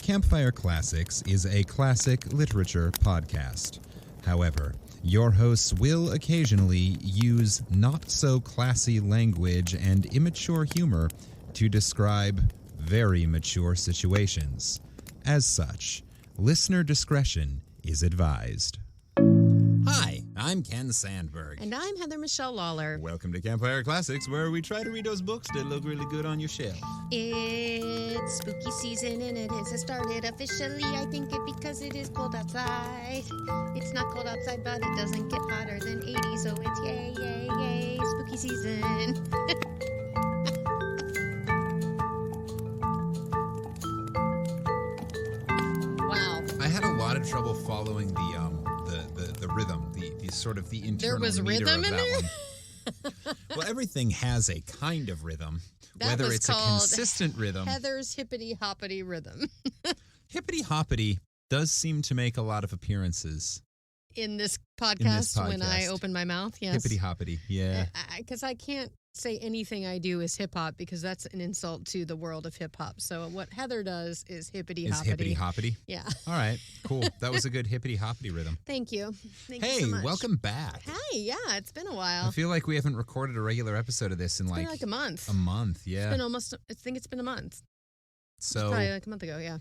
Campfire Classics is a classic literature podcast. However, your hosts will occasionally use not-so-classy language and immature humor to describe very mature situations. As such, listener discretion is advised. Hi, I'm Ken Sandberg. And I'm Heather Michelle Lawler. Welcome to Campfire Classics, where we try to read those books that look really good on your shelf. It's spooky season and it has started officially. I think it because it is cold outside. It's not cold outside, but it doesn't get hotter than 80, so it's yay, yay, yay, spooky season. Wow. I had a lot of trouble following the rhythm, the sort of the internal There was meter rhythm of in that there? one. Well, everything has a kind of rhythm, That whether was it's a called consistent rhythm. Heather's hippity-hoppity rhythm. Hippity-hoppity does seem to make a lot of appearances. In this podcast, when I podcast. open my mouth, yes. Hippity-hoppity, yeah. Because I can't say anything I do is hip-hop because that's an insult to the world of hip-hop. So what Heather does is hippity-hoppity. Is hippity-hoppity? Yeah. All right, cool. That was a good hippity-hoppity rhythm. Thank you. Thank you Hey, so much. welcome back. Hey, yeah, it's been a while. I feel like we haven't recorded a regular episode of this in It's been like a month. a month, yeah. It's been almost, I think it's been a month. So, Probably like a month ago, yeah.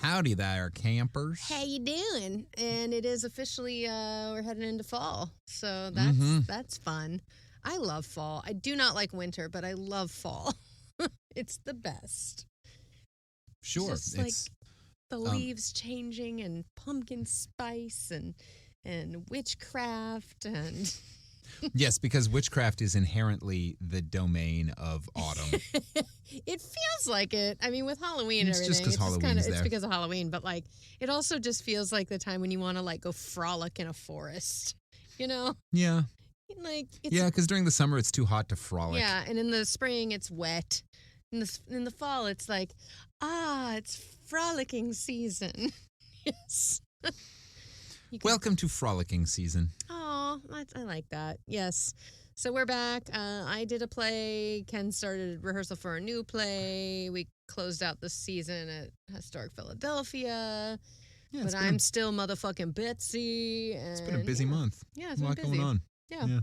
howdy there, campers. How you doing? And it is officially, we're heading into fall. So that's fun. I love fall. I do not like winter, but I love fall. It's the best. Sure. Just like the leaves changing and pumpkin spice and witchcraft and... Yes, because witchcraft is inherently the domain of autumn. It feels like it. I mean, with Halloween and It's everything. just 'cause Halloween's It's there. because of Halloween, but like, it also just feels like the time when you want to like go frolic in a forest, you know? Yeah. Like, it's, Yeah, because during the summer it's too hot to frolic. yeah, and in the spring it's wet. In the fall it's like, it's frolicking season. Yes. Welcome to frolicking season. Oh, I like that. Yes. So we're back. I did a play. Ken started rehearsal for a new play. We closed out the season at Historic Philadelphia. Yeah, But I'm still motherfucking Betsy. And it's been a busy month. Yeah, it's a been lot busy. going on. Yeah.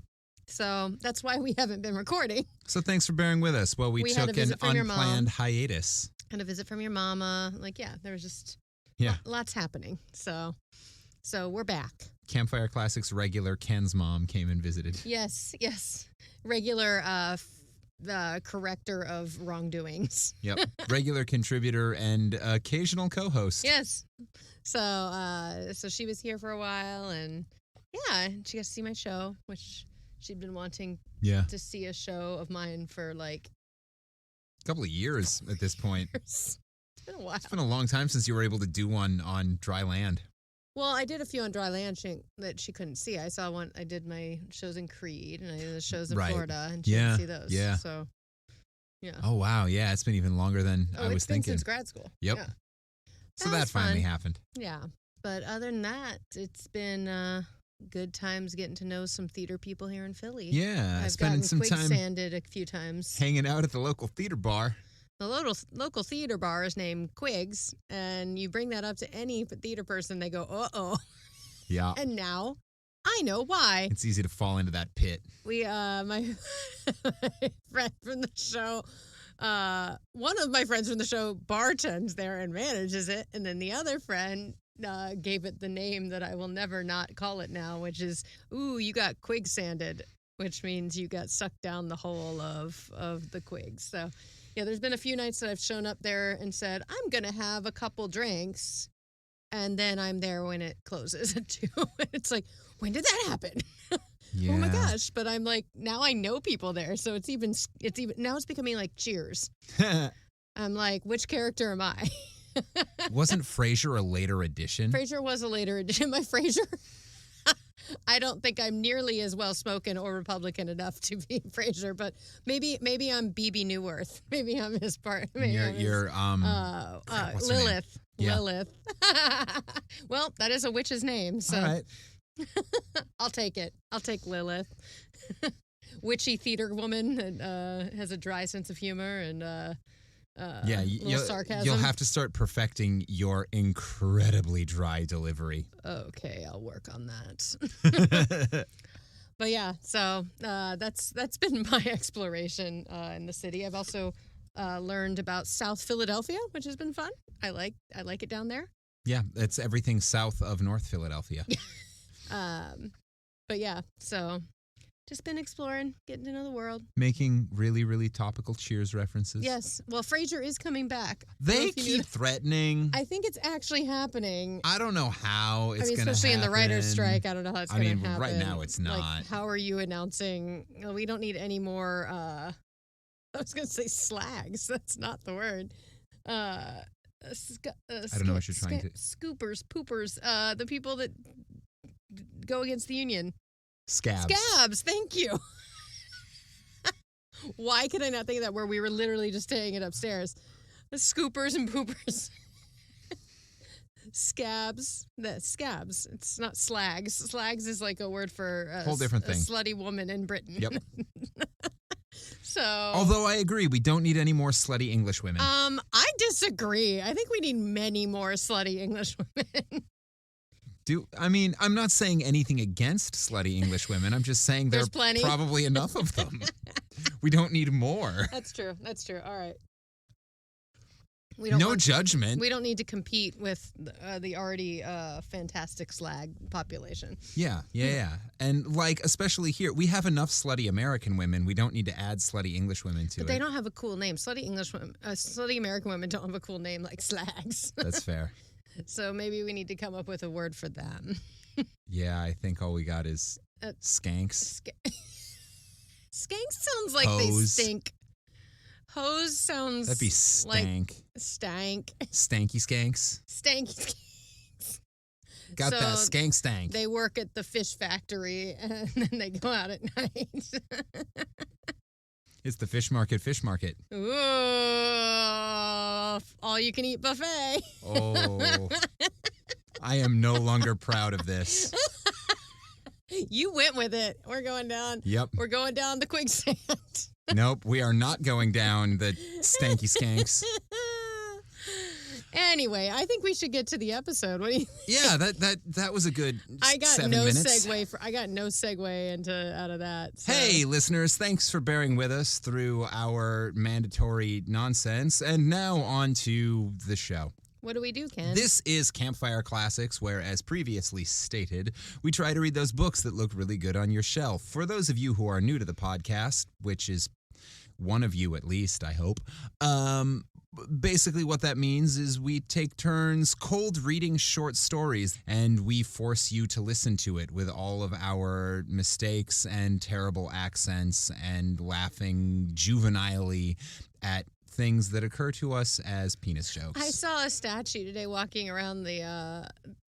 So that's why we haven't been recording. So thanks for bearing with us while we We had took a an visit from your mom. unplanned hiatus. And a visit from your mama. Like, yeah, there was just lots happening. So we're back. Campfire Classics regular Ken's mom came and visited. Yes. Regular corrector of wrongdoings. Yep. Regular contributor and occasional co-host. Yes. So she was here for a while, and she got to see my show, which she'd been wanting to see a show of mine for like a couple of years at this point. It's been a while. It's been a long time since you were able to do one on dry land. Well, I did a few on dry land that she couldn't see. I saw one. I did my shows in Creed, and I did the shows in Florida, and she didn't see those. Yeah. So, yeah. Oh, wow. Yeah, it's been even longer than I was it's been thinking. Since grad school. Yep. Yeah. So that was finally fun. happened. Yeah. But other than that, it's been good times getting to know some theater people here in Philly. Yeah, I've spending some time Quigsanded a few times. hanging out at the local theater bar. The local theater bar is named Quigs, and you bring that up to any theater person, they go, uh-oh. Yeah. And now I know why. It's easy to fall into that pit. We, my friend from the show, one of my friends from the show bartends there and manages it, and then the other friend gave it the name that I will never not call it now, which is, ooh, you got Quigsanded, which means you got sucked down the hole of the Quigs. So, yeah, there's been a few nights that I've shown up there and said, I'm going to have a couple drinks, and then I'm there when it closes at 2. It's like, when did that happen? Yeah. Oh my gosh. But I'm like, now I know people there. So it's even, now it's becoming like Cheers. I'm like, which character am I? Wasn't Frasier a later addition? Frasier was a later addition. My Frasier, I don't think I'm nearly as well spoken or Republican enough to be Frasier, but maybe I'm BB Newworth. Maybe I'm his part. Maybe You're what's her name? Lilith. Yeah. Lilith. Well, that is a witch's name, so All right. I'll take it. I'll take Lilith. Witchy theater woman and has a dry sense of humor and little sarcasm. You'll have to start perfecting your incredibly dry delivery. Okay, I'll work on that. But yeah, so that's been my exploration in the city. I've also learned about South Philadelphia, which has been fun. I like it down there. Yeah, it's everything south of North Philadelphia. But yeah, so just been exploring, getting to know the world. Making really, really topical Cheers references. Yes. Well, Frasier is coming back. They keep threatening. I think it's actually happening. I don't know how it's going to happen. Especially in the writer's strike. I don't know how it's going to happen. Right now it's not. Like, how are you announcing, we don't need any more, I was going to say slags. That's not the word. I don't know what you're trying to... Scoopers, poopers, the people that go against the union. Scabs, thank you. Why could I not think of that where we were literally just saying it upstairs? The scoopers and poopers. Scabs. Scabs. It's not slags. Slags is like a word for a whole different thing. Slutty woman in Britain. Yep. So, although I agree, we don't need any more slutty English women. I disagree. I think we need many more slutty English women. I'm not saying anything against slutty English women. I'm just saying there's probably enough of them. We don't need more. That's true. All right. No judgment. We don't need to compete with the already fantastic slag population. Yeah. And especially here, we have enough slutty American women. We don't need to add slutty English women to it. But they don't have a cool name. Slutty American women don't have a cool name like slags. That's fair. So maybe we need to come up with a word for them. Yeah, I think all we got is skanks. Skanks sounds like Hose. They stink. Hose sounds that'd be stank. Like stank. Stanky skanks. Stanky skanks. Got that skank stank. They work at the fish factory and then they go out at night. It's the fish market. Ooh, all you can eat buffet. Oh, I am no longer proud of this. You went with it. We're going down. Yep. We're going down the Quigsand. Nope, we are not going down the stanky skanks. Anyway, I think we should get to the episode. What do you think? Yeah, that was a good 7 minutes. I got no segue out of that. So. Hey, listeners, thanks for bearing with us through our mandatory nonsense. And now on to the show. What do we do, Ken? This is Campfire Classics, where, as previously stated, we try to read those books that look really good on your shelf. For those of you who are new to the podcast, which is one of you at least, I hope, basically what that means is we take turns cold reading short stories, and we force you to listen to it with all of our mistakes and terrible accents and laughing juvenilely at things that occur to us as penis jokes. I saw a statue today walking around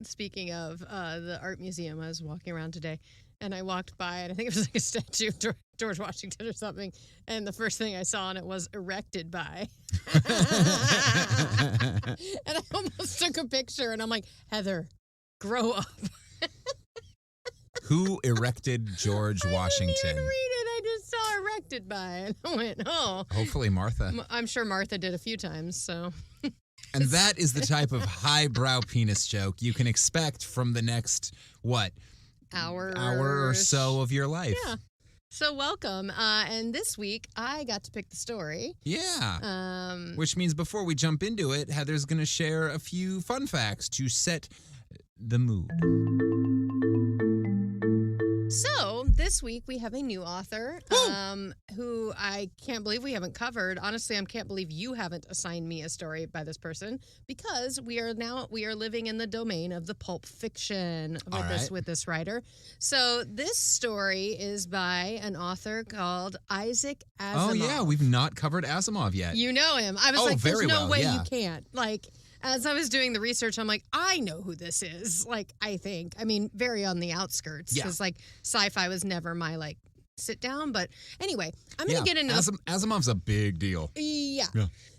speaking of the art museum, I was walking around today, and I walked by, and I think it was like a statue of George Washington or something, and the first thing I saw on it was erected by. And I almost took a picture, and I'm like, Heather, grow up. Who erected George Washington? I didn't read it. I just saw erected by, and I went, oh. Hopefully Martha. I'm sure Martha did a few times, so. And that is the type of highbrow penis joke you can expect from the next, hour or so of your life. Yeah. So welcome. And this week, I got to pick the story. Yeah. Which means before we jump into it, Heather's going to share a few fun facts to set the mood. So this week we have a new author who I can't believe we haven't covered. Honestly, I can't believe you haven't assigned me a story by this person, because we are living in the domain of the pulp fiction with this writer. So this story is by an author called Isaac Asimov. Oh yeah, we've not covered Asimov yet. You know him. I was there's no way you can't. As I was doing the research, I'm like, I know who this is. I think. I mean, very on the outskirts. Yeah. Because, sci-fi was never my, sit down. But anyway, I'm going to get into... Asimov's a big deal. Yeah.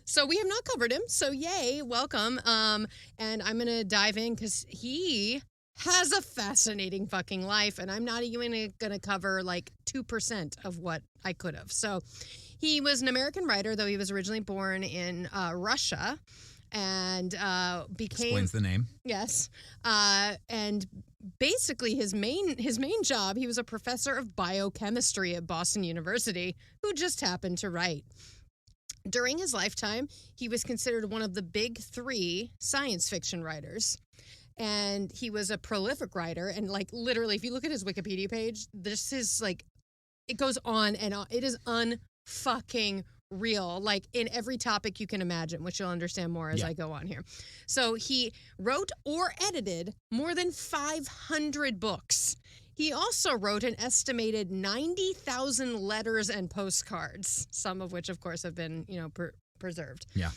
So we have not covered him. So yay, welcome. And I'm going to dive in because he has a fascinating fucking life. And I'm not even going to cover, 2% of what I could have. So... He was an American writer, though he was originally born in Russia, and became Explains the name. Yes, and basically his main job, he was a professor of biochemistry at Boston University who just happened to write. During his lifetime, he was considered one of the big three science fiction writers. And he was a prolific writer. And, like, literally, if you look at his Wikipedia page, this is, like, it goes on and on. It is unfucking real, like, in every topic you can imagine, which you'll understand more as I go on here. So he wrote or edited more than 500 books. He also wrote an estimated 90,000 letters and postcards, some of which, of course, have been, preserved. Yeah.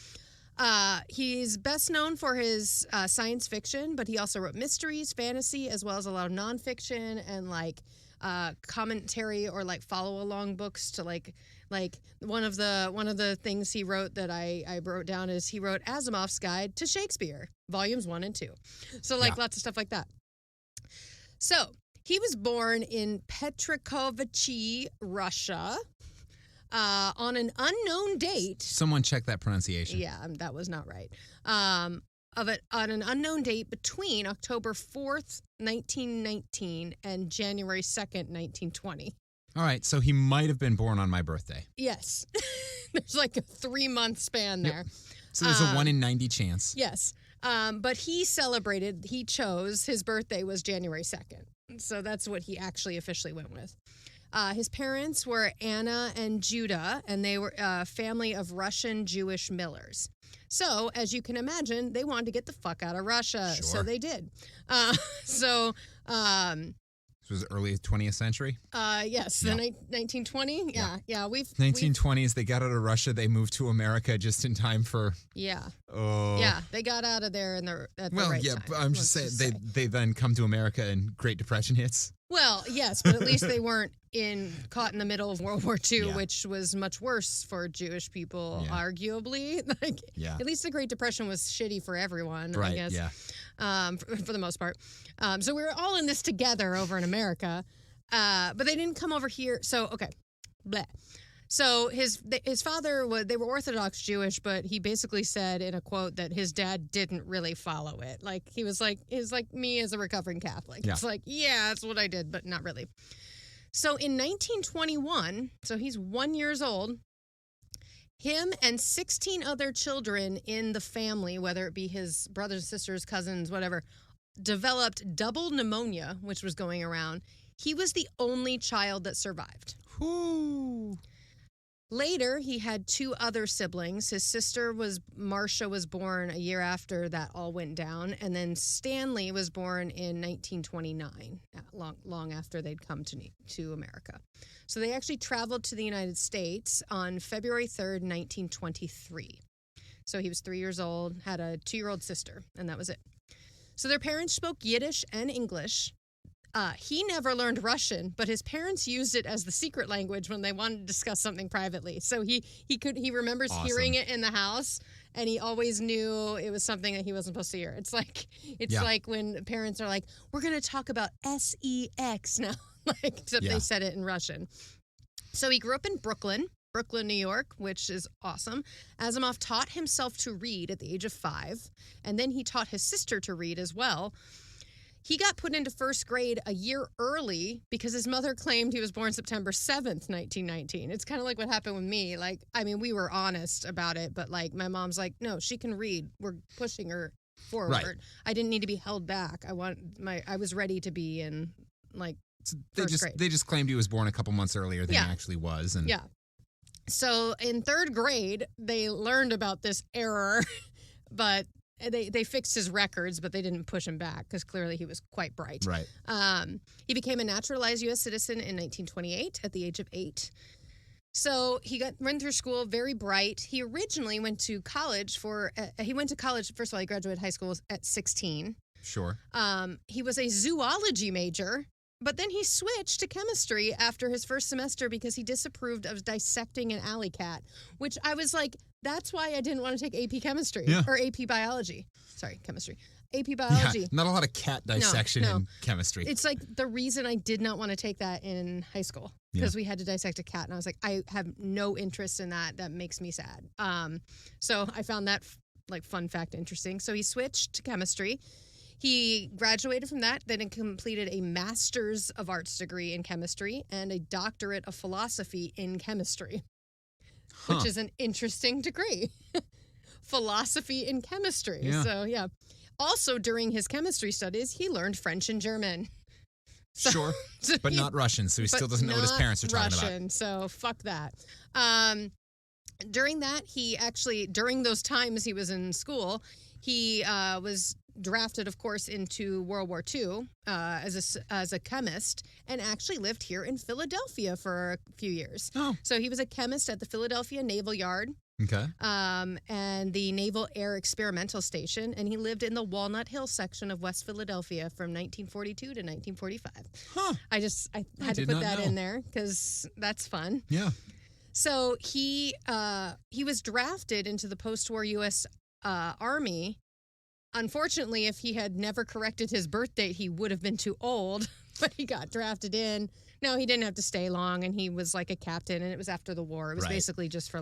He's best known for his science fiction, but he also wrote mysteries, fantasy, as well as a lot of nonfiction and, like, commentary or, like, follow-along books to, like one of the things he wrote that I wrote down is he wrote Asimov's Guide to Shakespeare, volumes 1 and 2. So, like, lots of stuff like that. So he was born in Petrokovichy, Russia, on an unknown date. Someone check that pronunciation. Yeah, that was not right. On an unknown date between October 4th, 1919 and January 2nd, 1920. All right, so he might have been born on my birthday. Yes. There's like a 3-month span there. Yep. So there's a 1 in 90 chance. Yes. But he chose his birthday was January 2nd. So that's what he actually officially went with. His parents were Anna and Judah, and they were a family of Russian Jewish millers. So, as you can imagine, they wanted to get the fuck out of Russia. Sure. So they did. This was early 20th century? Yes, the 1920. Yeah. 1920s, they got out of Russia, they moved to America just in time for... Yeah. Oh. Yeah, they got out of there at the right time. But I'm just saying, they then come to America and Great Depression hits. Well, yes, but at least they weren't caught in the middle of World War II, which was much worse for Jewish people, arguably. At least the Great Depression was shitty for everyone, right, I guess. Yeah. For the most part. So we were all in this together over in America, but they didn't come over here. So, okay, bleh. So his father they were Orthodox Jewish, but he basically said in a quote that his dad didn't really follow it. Like he was like me as a recovering Catholic. Yeah. It's like, yeah, that's what I did, but not really. So in 1921, so he's 1 year old, him and 16 other children in the family, whether it be his brothers, sisters, cousins, whatever, developed double pneumonia, which was going around. He was the only child that survived. Ooh. Later, he had 2 other siblings. His sister Marcia was born a year after that all went down, and then Stanley was born in 1929, long after they'd come to America. So they actually traveled to the United States on February 3rd, 1923. So he was 3 years old, had a 2-year-old sister, and that was it. So their parents spoke Yiddish and English. He never learned Russian, but his parents used it as the secret language when they wanted to discuss something privately. So he remembers hearing it in the house, and he always knew it was something that he wasn't supposed to hear. It's like when parents are like, "We're going to talk about sex now," except they said it in Russian. So he grew up in Brooklyn, New York, which is awesome. Asimov taught himself to read at the age of 5, and then he taught his sister to read as well. He got put into first grade a year early because his mother claimed he was born September 7th, 1919. It's kind of like what happened with me. We were honest about it, but my mom's like, no, she can read. We're pushing her forward. Right. I didn't need to be held back. I was ready to be in first grade. They just claimed he was born a couple months earlier than he actually was. And So in 3rd grade, they learned about this error, but they fixed his records, but they didn't push him back because clearly he was quite bright. Right. He became a naturalized U.S. citizen in 1928 at the age of 8. So he went through school, very bright. He originally went to college first of all, he graduated high school at 16. Sure. He was a zoology major, but then he switched to chemistry after his first semester because he disapproved of dissecting an alley cat, which I was like, that's why I didn't want to take AP chemistry or AP biology. Sorry, chemistry. AP biology. Yeah, not a lot of cat dissection in chemistry. It's like the reason I did not want to take that in high school. because we had to dissect a cat, and I was like, I have no interest in that. That makes me sad. So I found that fun fact interesting. So he switched to chemistry. He graduated from that, then completed a Master's of Arts degree in chemistry and a doctorate of philosophy in chemistry, which is an interesting degree. Philosophy in chemistry. Yeah. So, yeah. Also, during his chemistry studies, he learned French and German. So, sure, but not Russian, so he still doesn't know what his parents are talking Russian, so fuck that. During that, during those times he was in school, he was drafted, of course, into World War II as a chemist, and actually lived here in Philadelphia for a few years. Oh. So he was a chemist at the Philadelphia Naval Yard. Okay. And the Naval Air Experimental Station, and he lived in the Walnut Hill section of West Philadelphia from 1942 to 1945. Huh. I had to put that in there because that's fun. Yeah. So he was drafted into the post-war U.S. Army. Unfortunately, if he had never corrected his birth date, he would have been too old, but he got drafted in. No, he didn't have to stay long, and he was like a captain, and it was after the war. It was basically just for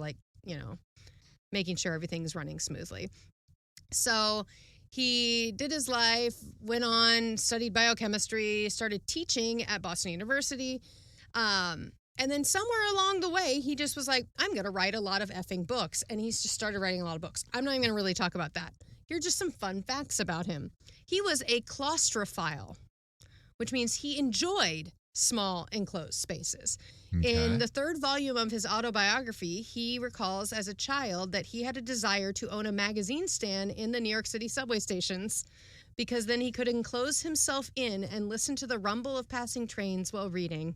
making sure everything's running smoothly. So he did his life, went on, studied biochemistry, started teaching at Boston University. And then somewhere along the way, he just was like, I'm going to write a lot of effing books. And he's just started writing a lot of books. I'm not even going to really talk about that. Here are just some fun facts about him. He was a claustrophile, which means he enjoyed small enclosed spaces. Okay. In the third volume of his autobiography, he recalls as a child that he had a desire to own a magazine stand in the New York City subway stations because then he could enclose himself in and listen to the rumble of passing trains while reading.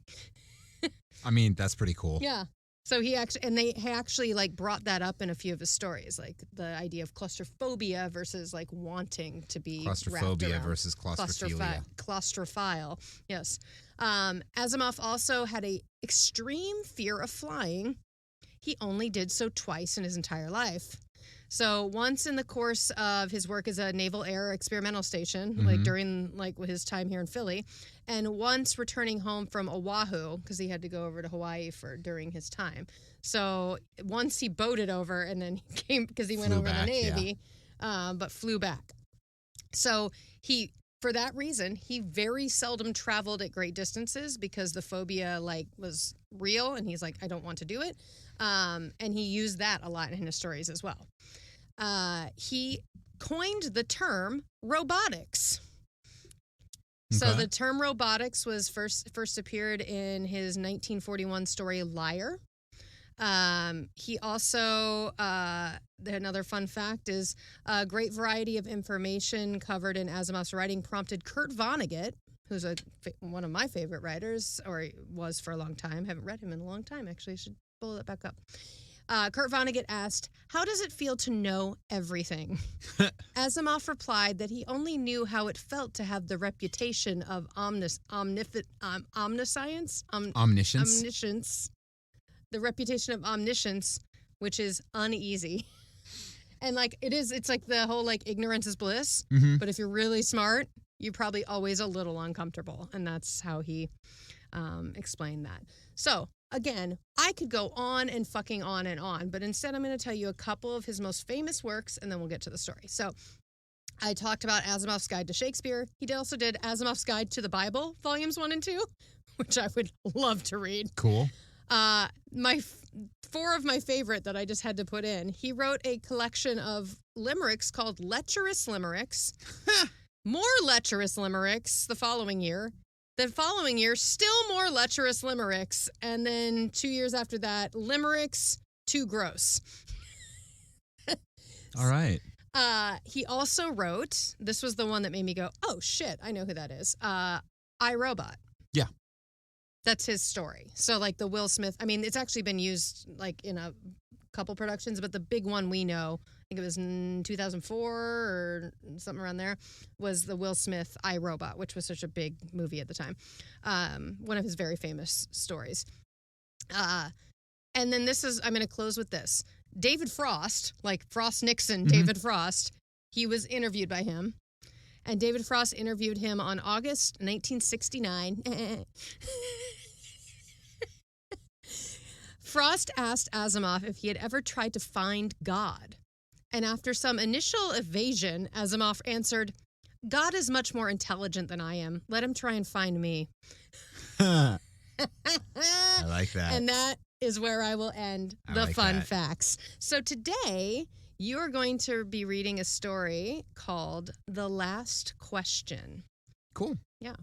I mean, that's pretty cool. Yeah. So he actually brought that up in a few of his stories, like the idea of claustrophobia versus wanting to be claustrophobia versus claustrophilia. Claustrophile, yes. Asimov also had a extreme fear of flying. He only did so twice in his entire life. So once in the course of his work as a Naval Air Experimental Station, during his time here in Philly, and once returning home from Oahu because he had to go over to Hawaii during his time. So once he boated over and then he came because he went over the Navy, but flew back. So for that reason, he very seldom traveled at great distances because the phobia was real, and he's like, I don't want to do it. And he used that a lot in his stories as well. He coined the term robotics. Okay. So the term robotics was first appeared in his 1941 story Liar. He also, another fun fact is a great variety of information covered in Asimov's writing prompted Kurt Vonnegut, who's one of my favorite writers, or was for a long time. Haven't read him in a long time, actually. I should pull that back up. Kurt Vonnegut asked, how does it feel to know everything? Asimov replied that he only knew how it felt to have the reputation of omniscience. The reputation of omniscience, which is uneasy. And it's like the whole ignorance is bliss. Mm-hmm. But if you're really smart, you're probably always a little uncomfortable. And that's how he explained that. So again, I could go on and fucking on and on, but instead I'm going to tell you a couple of his most famous works, and then we'll get to the story. So I talked about Asimov's Guide to Shakespeare. He also did Asimov's Guide to the Bible, volumes 1 and 2, which I would love to read. Cool. Four of my favorite that I just had to put in. He wrote a collection of limericks called Lecherous Limericks. More lecherous limericks the following year. The following year, still more lecherous limericks. And then 2 years after that, limericks too gross. All right. He also wrote, this was the one that made me go, oh shit, I know who that is. I, Robot. Yeah. That's his story. So the Will Smith, it's actually been used in a couple productions, but the big one we know, I think it was in 2004 or something around there, was the Will Smith I, Robot, which was such a big movie at the time. One of his very famous stories. And then I'm going to close with this. David Frost, Frost Nixon, mm-hmm. David Frost, he was interviewed by him. And David Frost interviewed him on August 1969. Frost asked Asimov if he had ever tried to find God. And after some initial evasion, Asimov answered, God is much more intelligent than I am. Let him try and find me. I like that. And that is where I will end the fun facts. So today, you are going to be reading a story called The Last Question. Cool. Yeah.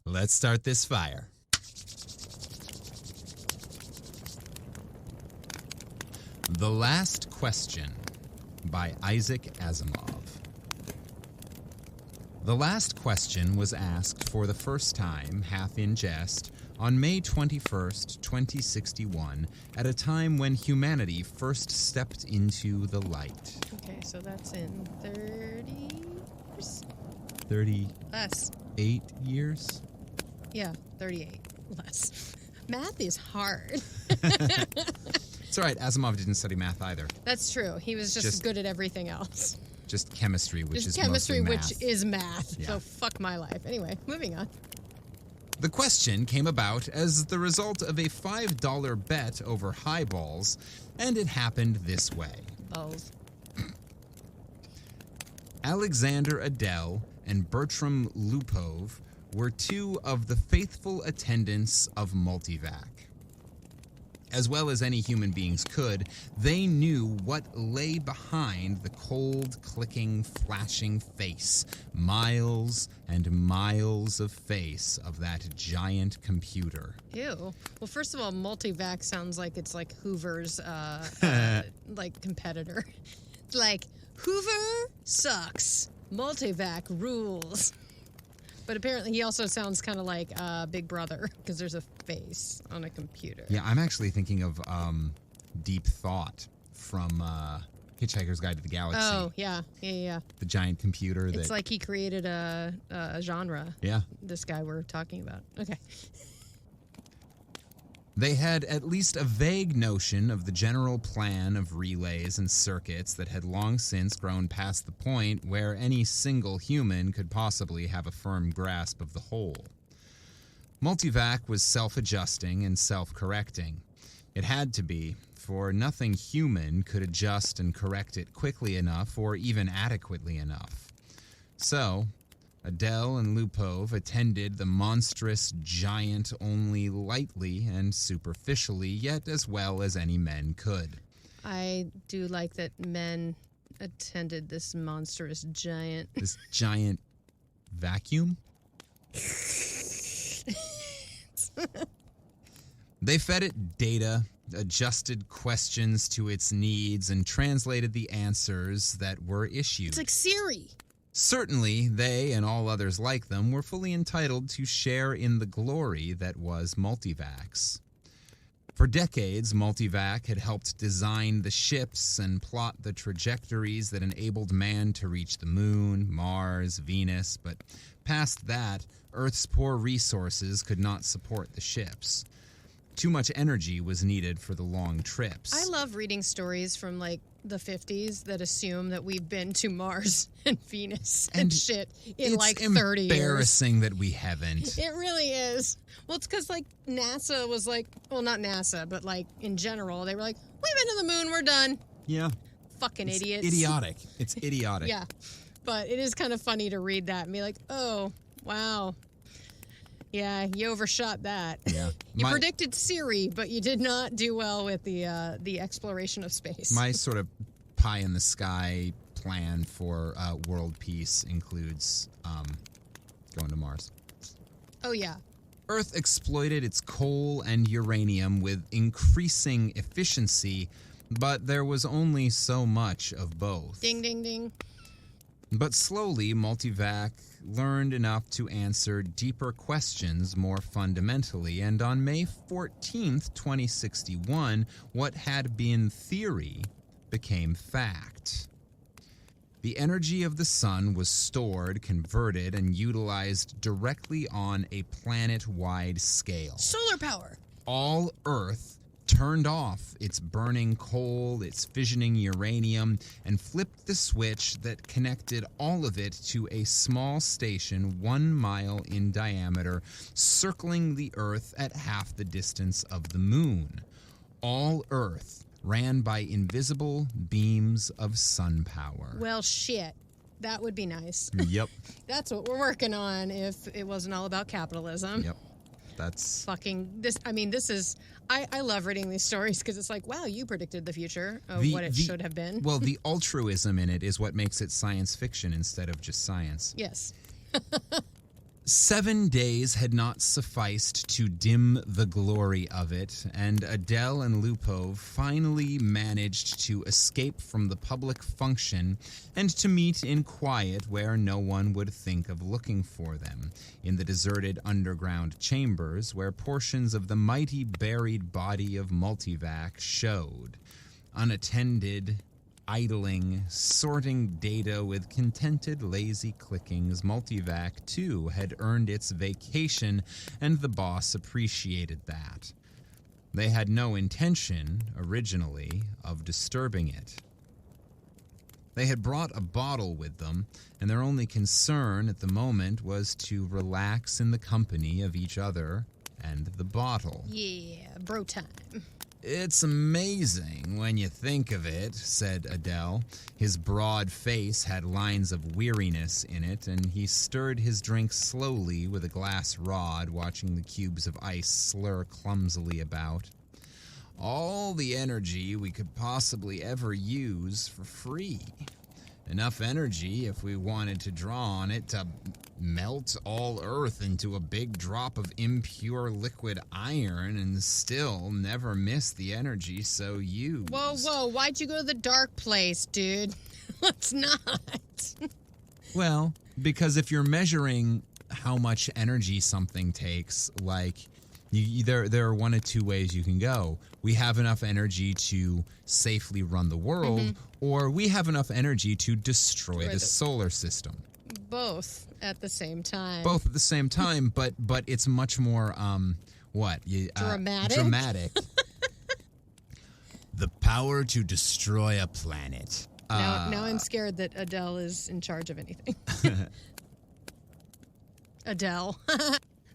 Let's start this fire. The Last Question by Isaac Asimov. The Last Question was asked for the first time, half in jest, on May 21st, 2061, at a time when humanity first stepped into the light. Okay, so that's in 30 years? 38 Less. years? Yeah, 38. Less. Math is hard. It's all right. Asimov didn't study math either. That's true. He was just good at everything else. Just chemistry, which Just is chemistry, mostly math. which is math. Yeah. So fuck my life. Anyway, moving on. The question came about as the result of a $5 bet over highballs, and it happened this way. Balls. Alexander Adel and Bertram Lupov were two of the faithful attendants of Multivac. As well as any human beings could, they knew what lay behind the cold, clicking, flashing face, miles and miles of face of that giant computer. Ew. Well, first of all, Multivac sounds like it's like Hoover's like competitor. Like, Hoover sucks. Multivac rules. But apparently he also sounds kind of like Big Brother, because there's a face on a computer. Yeah, I'm actually thinking of Deep Thought from Hitchhiker's Guide to the Galaxy. Oh, yeah. The giant computer. It's like he created a genre. Yeah. This guy we're talking about. Okay. They had at least a vague notion of the general plan of relays and circuits that had long since grown past the point where any single human could possibly have a firm grasp of the whole. Multivac was self-adjusting and self-correcting. It had to be, for nothing human could adjust and correct it quickly enough or even adequately enough. So, Adele and Lupov attended the monstrous giant only lightly and superficially, yet as well as any men could. I do like that men attended this monstrous giant. This giant vacuum? They fed it data, adjusted questions to its needs, and translated the answers that were issued. It's like Siri. Certainly, they and all others like them were fully entitled to share in the glory that was Multivac's. For decades, Multivac had helped design the ships and plot the trajectories that enabled man to reach the moon, Mars, Venus, but past that, Earth's poor resources could not support the ships. Too much energy was needed for the long trips. I love reading stories from like the 50s that assume that we've been to Mars and Venus and shit in like 30 years. It's embarrassing that we haven't. It really is. Well, it's because like NASA was like, well, not NASA, but like in general, they were like, we've been to the moon, we're done. Yeah. Fucking It's idiots. idiotic. It's idiotic. Yeah. But it is kind of funny to read that and be like, oh, wow. Yeah, you overshot that. Yeah. You predicted Siri, but you did not do well with the exploration of space. My sort of pie in the sky plan for world peace includes going to Mars. Oh, yeah. Earth exploited its coal and uranium with increasing efficiency, but there was only so much of both. Ding, ding, ding. But slowly, Multivac learned enough to answer deeper questions more fundamentally, and on May 14th, 2061, what had been theory became fact. The energy of the sun was stored, converted, and utilized directly on a planet-wide scale. Solar power. All Earth turned off its burning coal, its fissioning uranium, and flipped the switch that connected all of it to a small station 1 mile in diameter, circling the Earth at half the distance of the moon. all Earth ran by invisible beams of sun power. Well, shit. That would be nice. Yep. That's what we're working on if it wasn't all about capitalism. Yep. That's... Fucking this. I mean, this is... I love reading these stories because it's like, wow, you predicted the future of what it should have been. Well, the altruism in it is what makes it science fiction instead of just science. Yes. 7 days had not sufficed to dim the glory of it, and Adele and Lupov finally managed to escape from the public function and to meet in quiet where no one would think of looking for them, in the deserted underground chambers where portions of the mighty buried body of Multivac showed, unattended, idling, sorting data with contented, lazy clickings. Multivac, too, had earned its vacation, and the boss appreciated that. They had no intention, originally, of disturbing it. They had brought a bottle with them, and their only concern at the moment was to relax in the company of each other and the bottle. Yeah, bro time. It's amazing when you think of it, said Adele. His broad face had lines of weariness in it, and he stirred his drink slowly with a glass rod, watching the cubes of ice slur clumsily about. All the energy we could possibly ever use for free. Enough energy if we wanted to draw on it to melt all Earth into a big drop of impure liquid iron and still never miss the energy so used. Whoa, why'd you go to the dark place, dude? Let's not. Well, because if you're measuring how much energy something takes, like, there are one of two ways you can go. We have enough energy to safely run the world, or we have enough energy to destroy the solar system. Both at the same time. Both at the same time, but it's much more, dramatic? Dramatic. The power to destroy a planet. Now I'm scared that Adele is in charge of anything. Adele.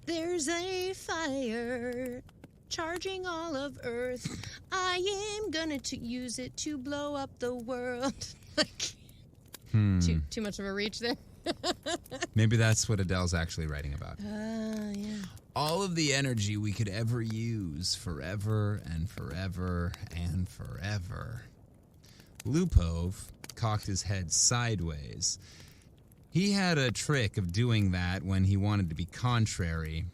There's a fire charging all of Earth. I am gonna use it to blow up the world. Too much of a reach there. Maybe that's what Adele's actually writing about. Yeah. All of the energy we could ever use forever and forever and forever. Lupov cocked his head sideways. He had a trick of doing that when he wanted to be contrary,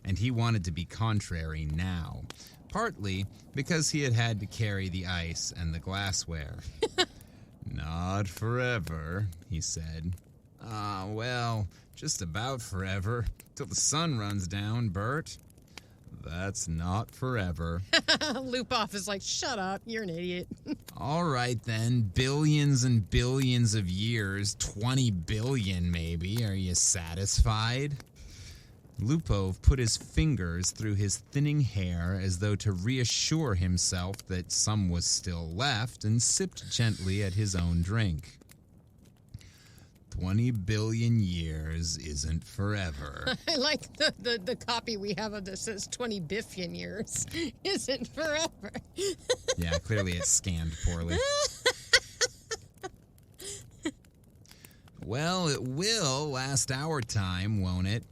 and he wanted to be contrary now. Partly because he had had to carry the ice and the glassware. Not forever, he said. Well, just about forever, till the sun runs down, Bert. That's not forever. Lupov is like, shut up, you're an idiot. All right, then. Billions and billions of years. 20 billion, maybe. Are you satisfied? Lupov put his fingers through his thinning hair as though to reassure himself that some was still left, and sipped gently at his own drink. 20 billion years isn't forever. I like the copy we have of this says 20 billion years isn't forever. Yeah, clearly it's scanned poorly. Well, it will last our time, won't it?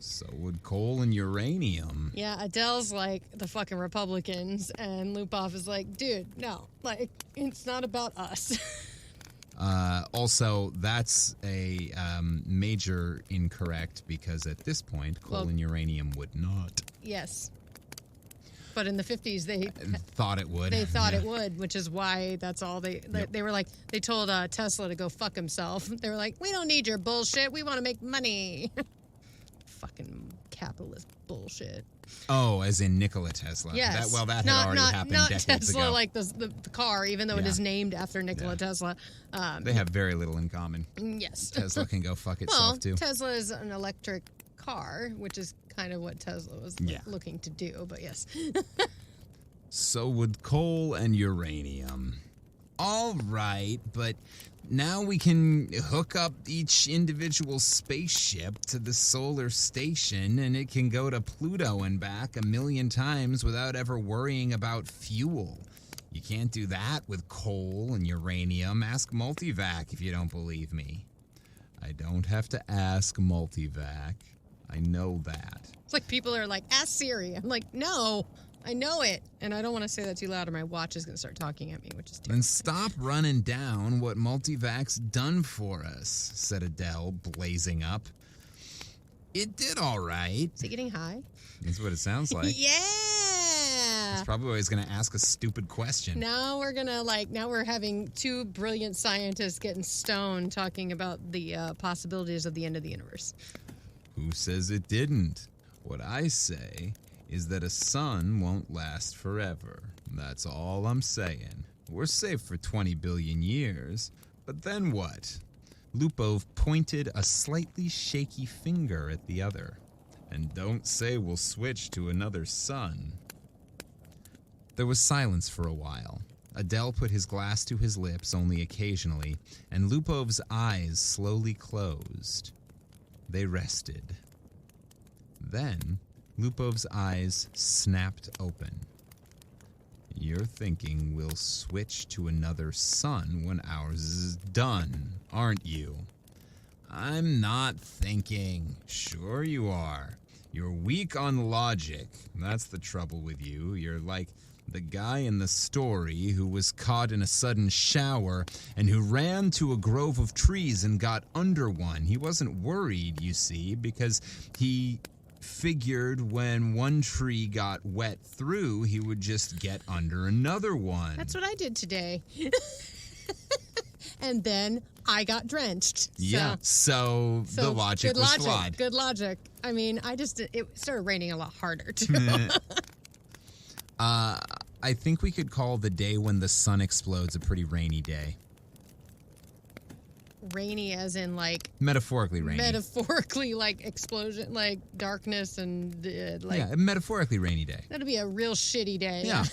So would coal and uranium. Yeah, Adele's like the fucking Republicans, and Lupov is like, dude, no, like, it's not about us. Also, that's a major incorrect because at this point, coal and uranium would not. Yes. But in the 50s, they thought it would. They thought it would, which is why that's all they were like, they told Tesla to go fuck himself. They were like, we don't need your bullshit. We want to make money. Fucking capitalist bullshit. Oh, as in Nikola Tesla. Yes. That had already happened decades ago. Not Tesla like the car, even though it is named after Nikola Tesla. They have very little in common. Yes. Tesla can go fuck itself, too. Tesla is an electric car, which is kind of what Tesla was looking to do, but yes. So would coal and uranium. All right, but now we can hook up each individual spaceship to the solar station, and it can go to Pluto and back 1,000,000 times without ever worrying about fuel. You can't do that with coal and uranium. Ask Multivac if you don't believe me. I don't have to ask Multivac. I know that. It's like people are like, ask Siri. I'm like, no, I know it. And I don't want to say that too loud or my watch is going to start talking at me, which is terrible. Then stop running down what Multivac's done for us, said Adele, blazing up. It did all right. Is it getting high? That's what it sounds like. Yeah. He's probably always going to ask a stupid question. Now we're having two brilliant scientists getting stoned talking about the possibilities of the end of the universe. Who says it didn't? What I say is that a sun won't last forever. That's all I'm saying. We're safe for 20 billion years, but then what? Lupov pointed a slightly shaky finger at the other. And don't say we'll switch to another sun. There was silence for a while. Adele put his glass to his lips only occasionally, and Lupov's eyes slowly closed. They rested. Then, Lupov's eyes snapped open. You're thinking we'll switch to another sun when ours is done, aren't you? I'm not thinking. Sure you are. You're weak on logic. That's the trouble with you. You're like the guy in the story who was caught in a sudden shower and who ran to a grove of trees and got under one. He wasn't worried, you see, because he figured when one tree got wet through, he would just get under another one. That's what I did today. And then I got drenched. Yeah, so the logic was flawed. Good logic. I mean, it started raining a lot harder, too. I think we could call the day when the sun explodes a pretty rainy day. Rainy as in, like... Metaphorically rainy. Metaphorically, like, explosion, like, darkness and, like... Yeah, a metaphorically rainy day. That'd be a real shitty day. Yeah.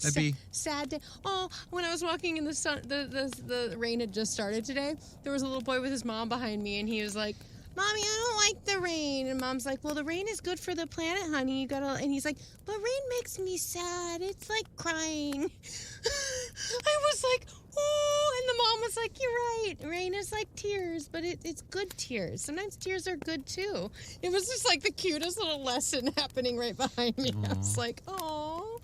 That'd be... Sad day. Oh, when I was walking in the sun, the rain had just started today, there was a little boy with his mom behind me, and he was like, Mommy, I don't like the rain. And Mom's like, well, the rain is good for the planet, honey. You gotta... And he's like, but rain makes me sad. It's like crying. I was like, oh, and the mom was like, you're right. Rain is like tears, but it's good tears. Sometimes tears are good, too. It was just like the cutest little lesson happening right behind me. Aww. I was like, oh,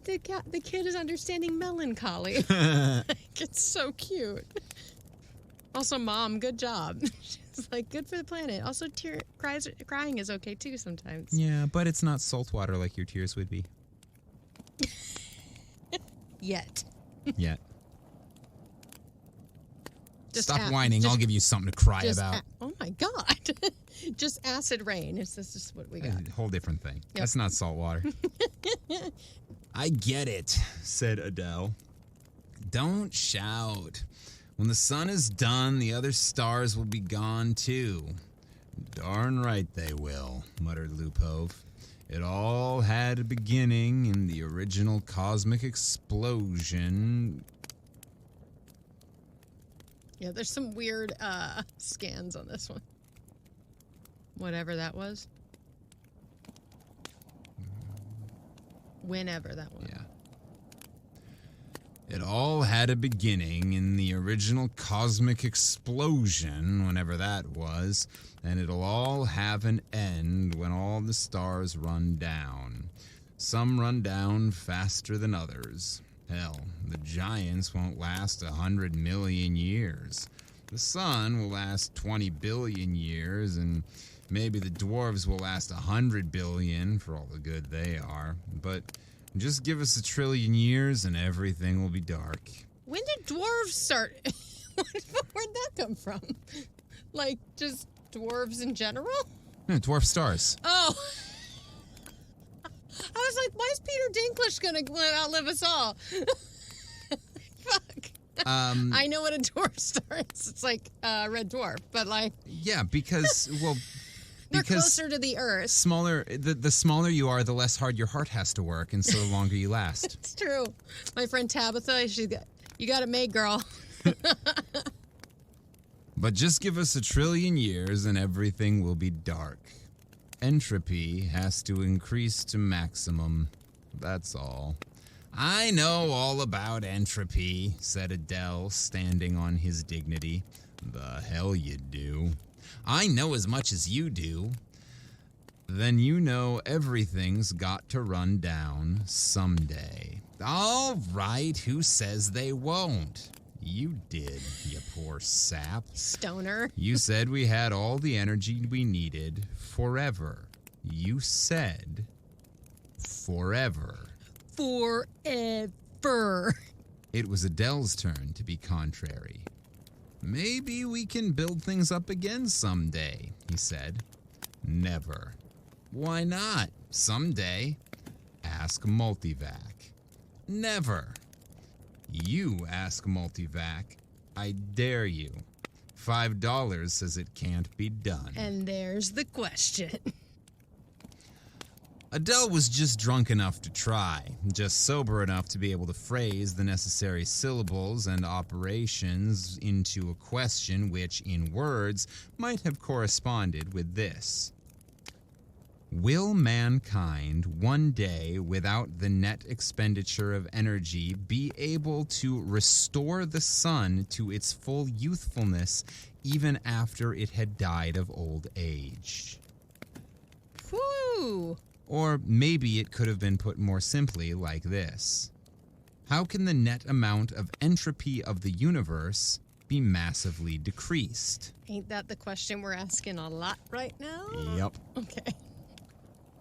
the kid is understanding melancholy. It's so cute. Also, Mom, good job. She's like, good for the planet. Also, crying is okay, too, sometimes. Yeah, but it's not salt water like your tears would be. Yet. Stop whining. I'll give you something to cry about. Oh, my God. Just acid rain. This is just what we got. A whole different thing. Yep. That's not salt water. I get it, said Adele. Don't shout. When the sun is done, the other stars will be gone, too. Darn right they will, muttered Lupov. It all had a beginning in the original cosmic explosion. Yeah, there's some weird scans on this one. Whatever that was. Whenever that was. Yeah. It all had a beginning in the original cosmic explosion, whenever that was, and it'll all have an end when all the stars run down. Some run down faster than others. Hell, the giants won't last 100 million years. The sun will last 20 billion years, and maybe the dwarves will last 100 billion for all the good they are, but... just give us 1 trillion years and everything will be dark. When did dwarves start? Where'd that come from? Like, just dwarves in general? No, dwarf stars. Oh. I was like, why is Peter Dinklage going to outlive us all? Fuck. I know what a dwarf star is. It's like a red dwarf, but like... Yeah, because, well... They're Because closer to the Earth. the smaller you are, the less hard your heart has to work, and so the longer you last. It's true. My friend Tabitha, you got it made, girl. But just give us 1 trillion years and everything will be dark. Entropy has to increase to maximum. That's all. I know all about entropy, said Adele, standing on his dignity. The hell you do. I know as much as you do. Then you know everything's got to run down someday. All right, who says they won't? You did, you poor sap. Stoner. You said we had all the energy we needed forever. You said forever. Forever. It was Adele's turn to be contrary. Maybe we can build things up again someday, he said. Never. Why not? Someday. Ask Multivac. Never. You ask Multivac. I dare you. $5 says it can't be done. And there's the question. Adele was just drunk enough to try, just sober enough to be able to phrase the necessary syllables and operations into a question which, in words, might have corresponded with this. Will mankind one day, without the net expenditure of energy, be able to restore the sun to its full youthfulness even after it had died of old age? Whew. Or maybe it could have been put more simply like this. How can the net amount of entropy of the universe be massively decreased? Ain't that the question we're asking a lot right now? Yep. Okay.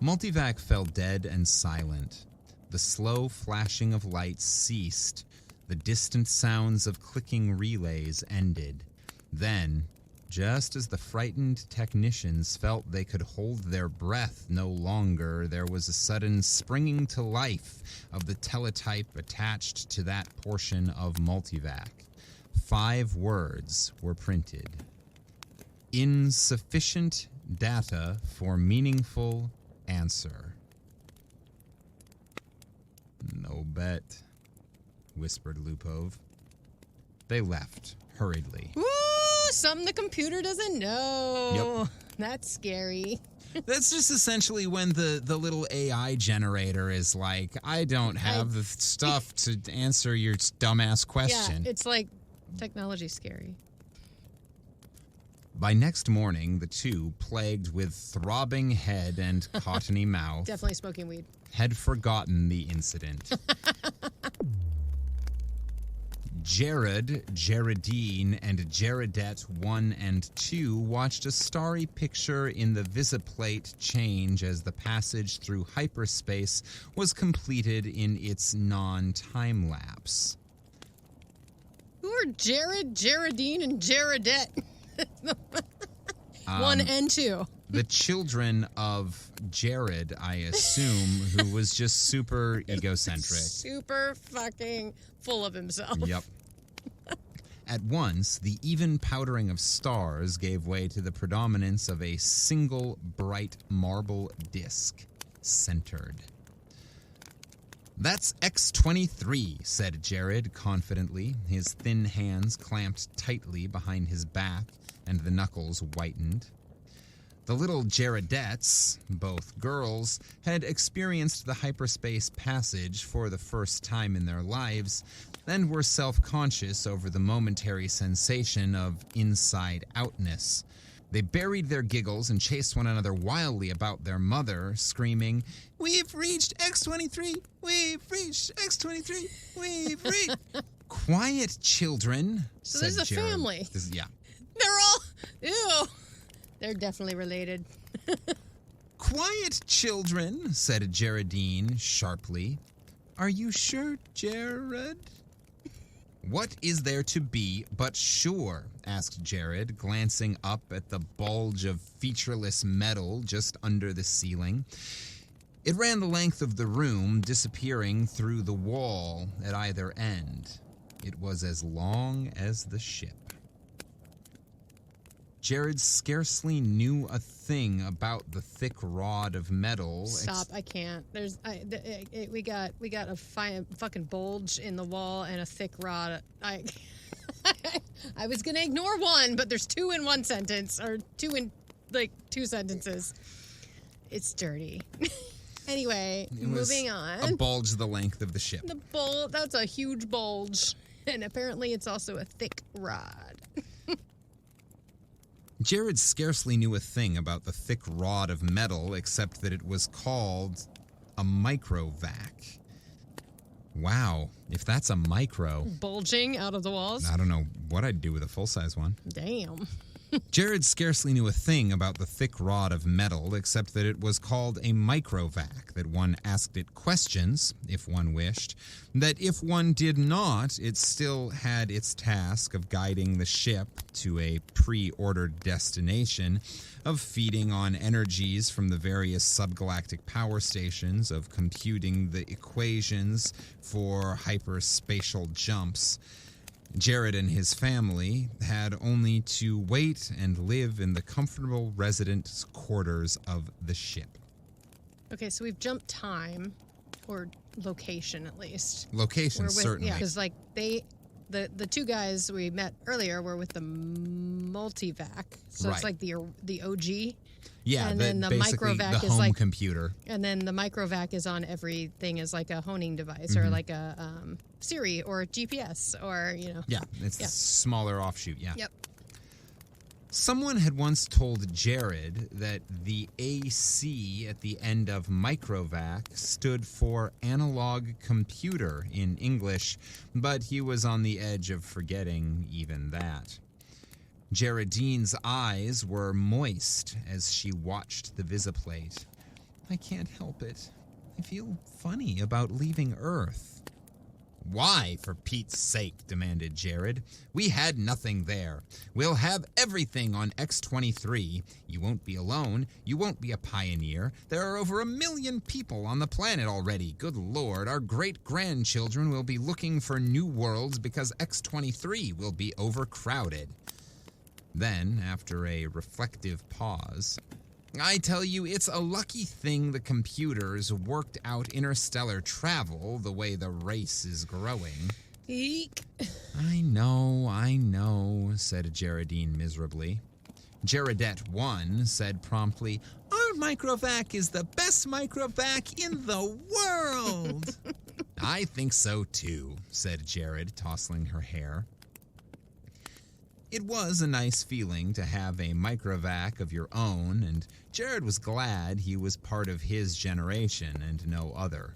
Multivac fell dead and silent. The slow flashing of lights ceased. The distant sounds of clicking relays ended. Then, just as the frightened technicians felt they could hold their breath no longer, there was a sudden springing to life of the teletype attached to that portion of Multivac. 5 words were printed. Insufficient data for meaningful answer. No bet, whispered Lupov. They left hurriedly. Woo! Something the computer doesn't know. Yep. That's scary. That's just essentially when the little AI generator is like, I don't have the stuff to answer your dumbass question. Yeah, it's like technology's scary. By next morning, the two, plagued with throbbing head and cottony mouth, Definitely smoking weed. had forgotten the incident. Jared, Jaredine, and Jaredette 1 and 2 watched a starry picture in the visiplate change as the passage through hyperspace was completed in its non-time lapse. Who are Jared, Jaredine, and Jaredette? 1 and 2. The children of Jared, I assume, who was just super egocentric. Super fucking full of himself. Yep. At once, the even powdering of stars gave way to the predominance of a single bright marble disk, centered. That's X-23, said Jared confidently, his thin hands clamped tightly behind his back and the knuckles whitened. The little Jaredettes, both girls, had experienced the hyperspace passage for the first time in their lives and were self-conscious over the momentary sensation of inside-outness. They buried their giggles and chased one another wildly about their mother, screaming, "We've reached X-23! We've reached X-23! We've reached..." "Quiet, children," So said this is a Jared. family. Yeah. They're all... Ew. They're definitely related. "Quiet, children," said Jaredine sharply. "Are you sure, Jared?" "What is there to be but sure?" asked Jared, glancing up at the bulge of featureless metal just under the ceiling. It ran the length of the room, disappearing through the wall at either end. It was as long as the ship. Jared scarcely knew a thing about the thick rod of metal. Stop! I can't. We got a fucking bulge in the wall and a thick rod. I was gonna ignore one, but there's two in one sentence, or two in two sentences. It's dirty. Anyway, moving on. A bulge the length of the ship. That's a huge bulge, and apparently it's also a thick rod. Jared scarcely knew a thing about the thick rod of metal except that it was called a microvac. Wow, if that's a micro... Bulging out of the walls? I don't know what I'd do with a full-size one. Damn. Jared scarcely knew a thing about the thick rod of metal except that it was called a microvac, that one asked it questions, if one wished, that if one did not, it still had its task of guiding the ship to a pre-ordered destination, of feeding on energies from the various subgalactic power stations, of computing the equations for hyperspatial jumps. Jared and his family had only to wait and live in the comfortable residence quarters of the ship. Okay, so we've jumped time, or location at least. Location, certainly. Yeah, because the two guys we met earlier were with the multivac, so right. It's like the OG. Yeah, and then the microvac the is home computer. And then the microvac is on everything as like a honing device, or like a Siri or GPS, or Yeah, it's a smaller offshoot. Yeah. Yep. Someone had once told Jared that the AC at the end of microvac stood for analog computer in English, but he was on the edge of forgetting even that. Geraldine's eyes were moist as she watched the visiplate. I can't help it. I feel funny about leaving Earth. Why, for Pete's sake, demanded Jared. We had nothing there. We'll have everything on X-23. You won't be alone. You won't be a pioneer. There are over 1 million people on the planet already. Good Lord, our great-grandchildren will be looking for new worlds because X-23 will be overcrowded. Then, after a reflective pause, I tell you, it's a lucky thing the computers worked out interstellar travel the way the race is growing. Eek. I know, said Geraldine miserably. Geraldette 1 said promptly, Our microvac is the best microvac in the world. I think so too, said Jared, tousling her hair. It was a nice feeling to have a microvac of your own, and Jared was glad he was part of his generation and no other.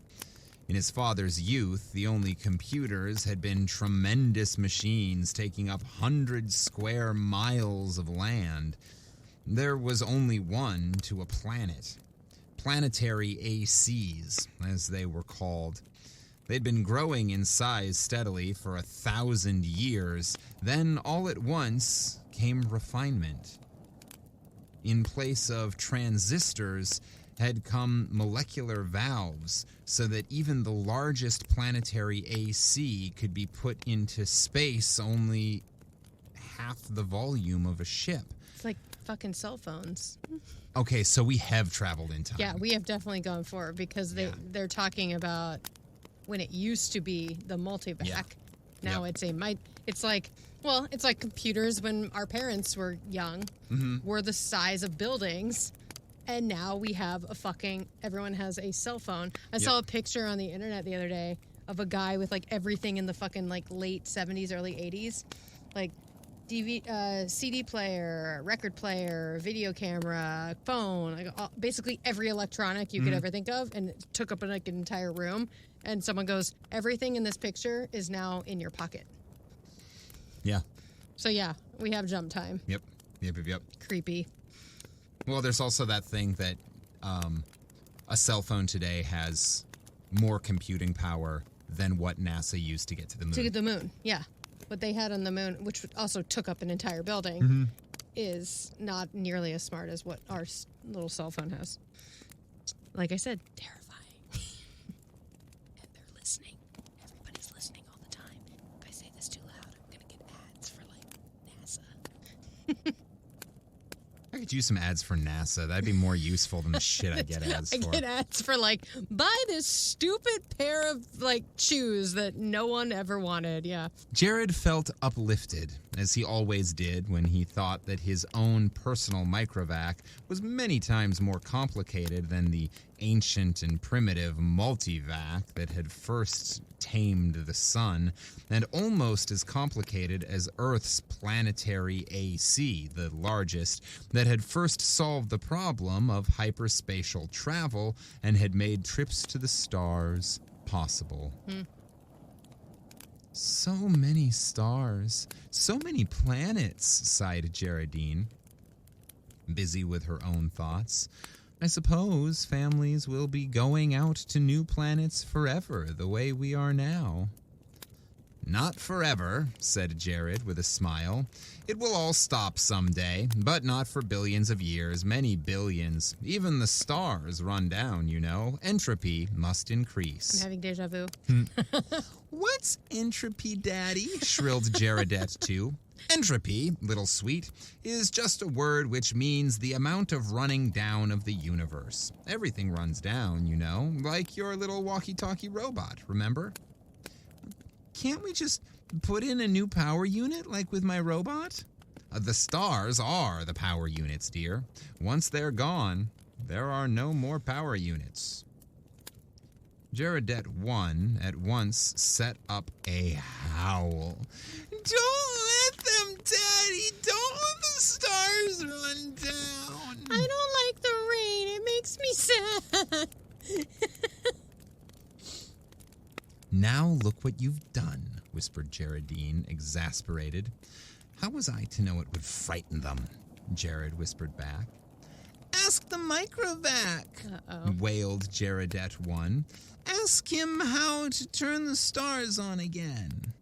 In his father's youth, the only computers had been tremendous machines taking up 100 square miles of land. There was only one to a planet. Planetary ACs, as they were called. They'd been growing in size steadily for 1,000 years. Then, all at once, came refinement. In place of transistors had come molecular valves, so that even the largest planetary AC could be put into space only half the volume of a ship. It's like fucking cell phones. Okay, so we have traveled in time. Yeah, we have definitely gone forward, because they're talking about when it used to be the multivac. Yeah. Now it's like computers when our parents were young, were the size of buildings, and now we have everyone has a cell phone. I saw a picture on the internet the other day of a guy with like everything in the fucking like late 70s, early 80s, like CD player, record player, video camera, phone, like basically every electronic you could ever think of, and it took up like an entire room. And someone goes, everything in this picture is now in your pocket. Yeah. So yeah, we have jump time. Yep. Creepy. Well, there's also that thing that a cell phone today has more computing power than what NASA used to get to the moon. To the moon, yeah. What they had on the moon, which also took up an entire building, is not nearly as smart as what our little cell phone has. Like I said, terrifying. And they're listening. Everybody's listening all the time. If I say this too loud, I'm going to get ads for, like, NASA. could use some ads for NASA. That'd be more useful than the shit I get ads for. I get ads for, like, buy this stupid pair of, like, shoes that no one ever wanted. Yeah. Jared felt uplifted, as he always did when he thought that his own personal microvac was many times more complicated than the ancient and primitive multivac that had first tamed the sun, and almost as complicated as Earth's planetary AC, the largest, that had first solved the problem of hyperspatial travel and had made trips to the stars possible. So many stars, so many planets, sighed Geraldine, busy with her own thoughts. I suppose families will be going out to new planets forever, the way we are now. Not forever, said Jared with a smile. It will all stop someday, but not for billions of years, many billions. Even the stars run down, you know. Entropy must increase. I'm having deja vu. What's entropy, Daddy? Shrilled Jaredette too. Entropy, little sweet, is just a word which means the amount of running down of the universe. Everything runs down, you know, like your little walkie-talkie robot, remember? Can't we just put in a new power unit like with my robot? The stars are the power units, dear. Once they're gone, there are no more power units. Jaredette 1 at once set up a howl. Don't let them, Daddy! Don't let the stars run down! I don't like the rain. It makes me sad. Now look what you've done, whispered Geraldine, exasperated. How was I to know it would frighten them? Jared whispered back. Ask the microvac, wailed Jaredette 1. Ask him how to turn the stars on again.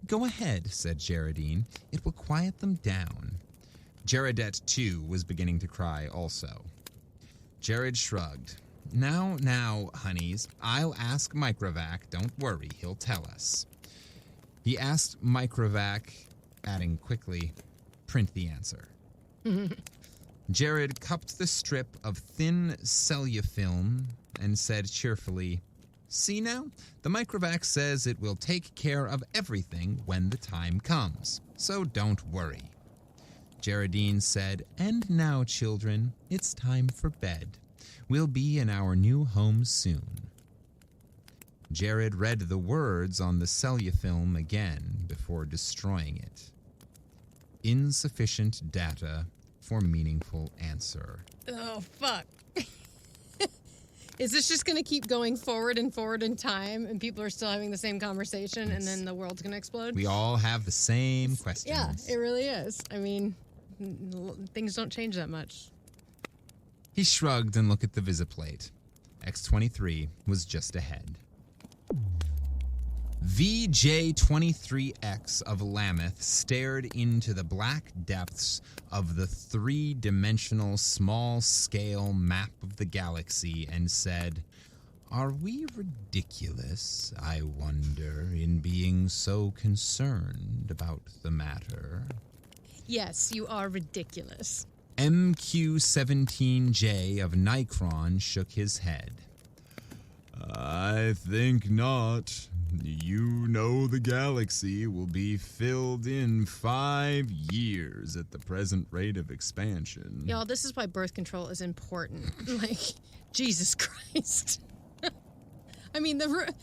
Go ahead, said Geraldine. It will quiet them down. Jaredette 2 was beginning to cry also. Jared shrugged. Now, honeys, I'll ask Microvac. Don't worry, he'll tell us. He asked Microvac, adding quickly, print the answer. Jared cupped the strip of thin cellufilm and said cheerfully, See now, the Microvac says it will take care of everything when the time comes, so don't worry. Geraldine said, And now, children, it's time for bed. We'll be in our new home soon. Jared read the words on the cellufilm again before destroying it. Insufficient data for meaningful answer. Oh, fuck. Is this just going to keep going forward and forward in time and people are still having the same conversation and then the world's going to explode? We all have the same questions. Yeah, it really is. I mean, things don't change that much. He shrugged and looked at the visiplate. X-23 was just ahead. VJ-23X of Lammoth stared into the black depths of the three-dimensional small-scale map of the galaxy and said, Are we ridiculous, I wonder, in being so concerned about the matter? Yes, you are ridiculous. MQ-17J of Nikron shook his head. I think not. You know the galaxy will be filled in 5 years at the present rate of expansion. Y'all, this is why birth control is important. Like, Jesus Christ. I mean, the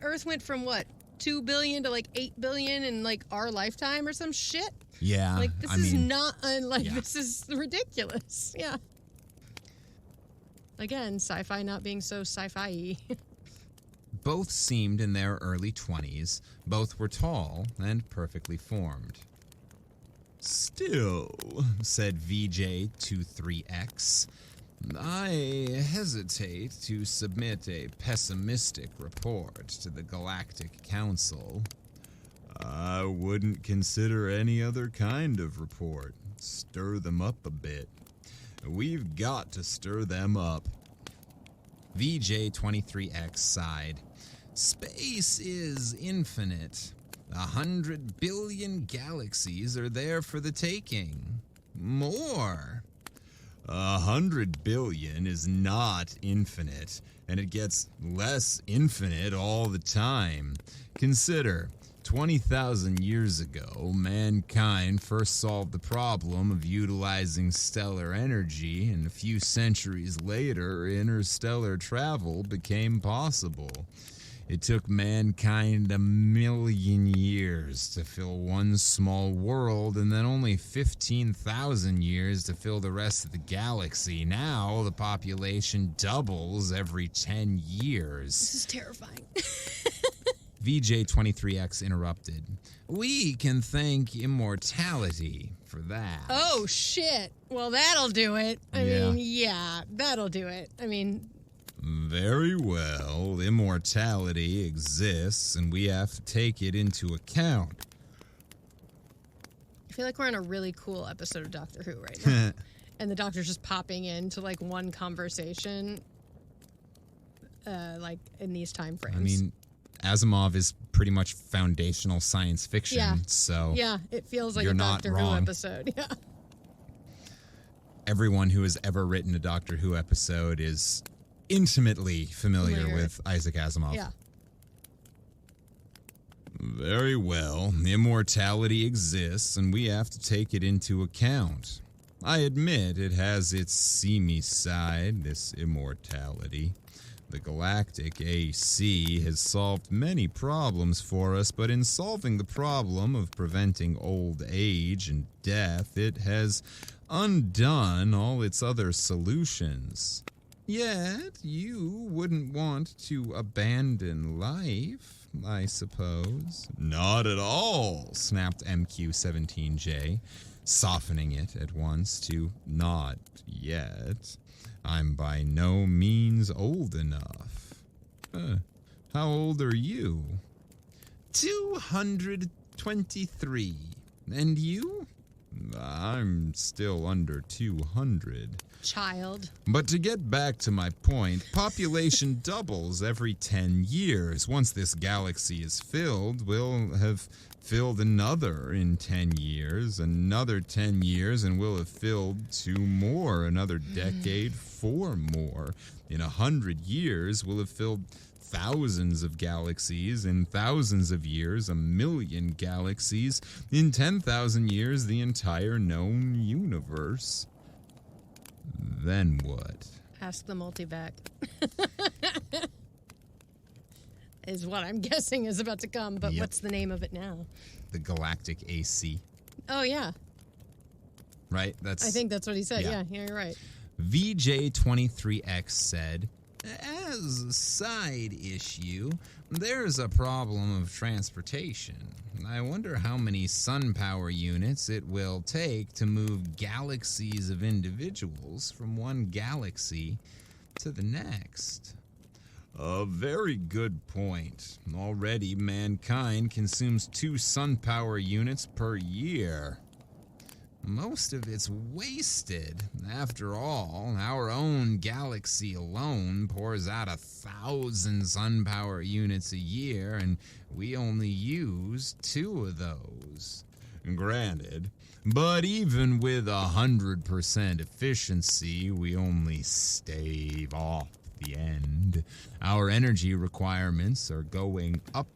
Earth went from what, 2 billion to like 8 billion in like our lifetime or some shit? Yeah. Like, this this is ridiculous. Yeah. Again, sci-fi not being so sci-fi-y. Both seemed in their early 20s. Both were tall and perfectly formed. Still, said VJ-23X, I hesitate to submit a pessimistic report to the Galactic Council. I wouldn't consider any other kind of report. Stir them up a bit. We've got to stir them up. VJ-23X sighed. Space is infinite. 100 billion galaxies are there for the taking. More. 100 billion is not infinite, and it gets less infinite all the time. Consider, 20,000 years ago, mankind first solved the problem of utilizing stellar energy, and a few centuries later, interstellar travel became possible. It took mankind 1,000,000 years to fill one small world, and then only 15,000 years to fill the rest of the galaxy. Now, the population doubles every 10 years. This is terrifying. VJ23X interrupted. We can thank immortality for that. Oh, shit. Well, that'll do it. I mean, yeah, that'll do it. I mean... Very well. Immortality exists, and we have to take it into account. I feel like we're in a really cool episode of Doctor Who right now. And the Doctor's just popping into, like, one conversation, like, in these time frames. I mean... Asimov is pretty much foundational science fiction, so... Yeah, it feels like a Doctor Who episode, yeah. Everyone who has ever written a Doctor Who episode is intimately familiar with Isaac Asimov. Yeah. Very well. Immortality exists, and we have to take it into account. I admit it has its seamy side, this immortality. The galactic AC has solved many problems for us, but in solving the problem of preventing old age and death, it has undone all its other solutions. Yet, you wouldn't want to abandon life, I suppose. Not at all, snapped MQ-17J, softening it at once to not yet. I'm by no means old enough. How old are you? 223. And you? I'm still under 200. Child. But to get back to my point, population doubles every 10 years. Once this galaxy is filled, we'll have filled another in 10 years, another 10 years, and we'll have filled 2 more, another decade, 4 more. In 100 years, we'll have filled thousands of galaxies. In thousands of years, 1,000,000 galaxies. In 10,000 years, the entire known universe. Then what? Ask the multivac. Is what I'm guessing is about to come, but what's the name of it now? The galactic AC. Oh, yeah. Right? I think that's what he said. Yeah, you're right. VJ23X said, as a side issue, there's a problem of transportation. I wonder how many sun power units it will take to move galaxies of individuals from one galaxy to the next. A very good point. Already, mankind consumes 2 sun power units per year. Most of it's wasted. After all, our own galaxy alone pours out 1,000 sun power units a year, and we only use 2 of those. Granted, but even with 100% efficiency, we only stave off the end. Our energy requirements are going up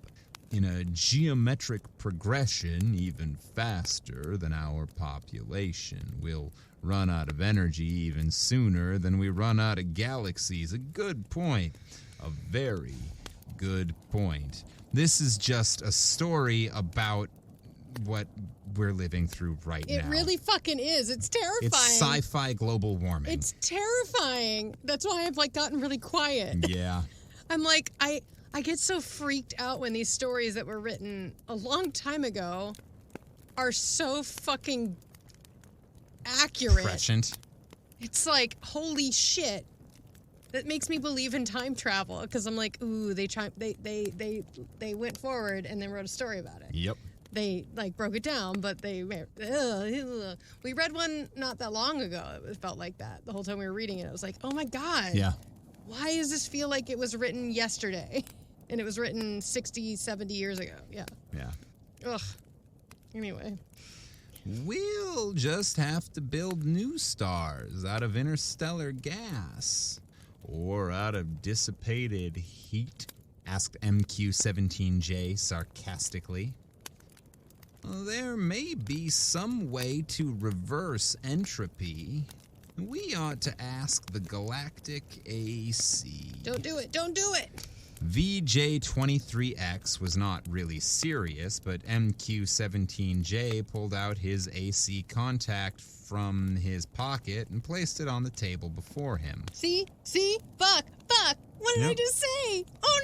in a geometric progression even faster than our population. We'll run out of energy even sooner than we run out of galaxies. A good point. A very good point. This is just a story about what we're living through right now. It really fucking is. It's terrifying. It's sci-fi global warming. It's terrifying. That's why I've like gotten really quiet. Yeah. I'm like, I get so freaked out when these stories that were written a long time ago are so fucking accurate. Prescient. It's like, holy shit. That makes me believe in time travel because I'm like, ooh, they went forward and then wrote a story about it. Yep. They like broke it down, but we read one not that long ago. It felt like that the whole time we were reading it. I was like, oh my God. Yeah. Why does this feel like it was written yesterday? And it was written 60, 70 years ago. Yeah. Yeah. Ugh. Anyway. We'll just have to build new stars out of interstellar gas. Or out of dissipated heat? Asked MQ-17J sarcastically. There may be some way to reverse entropy. We ought to ask the galactic AC. Don't do it. Don't do it. VJ23X was not really serious, but MQ-17J pulled out his AC contact from his pocket and placed it on the table before him. See? Fuck. What did I just say? Oh,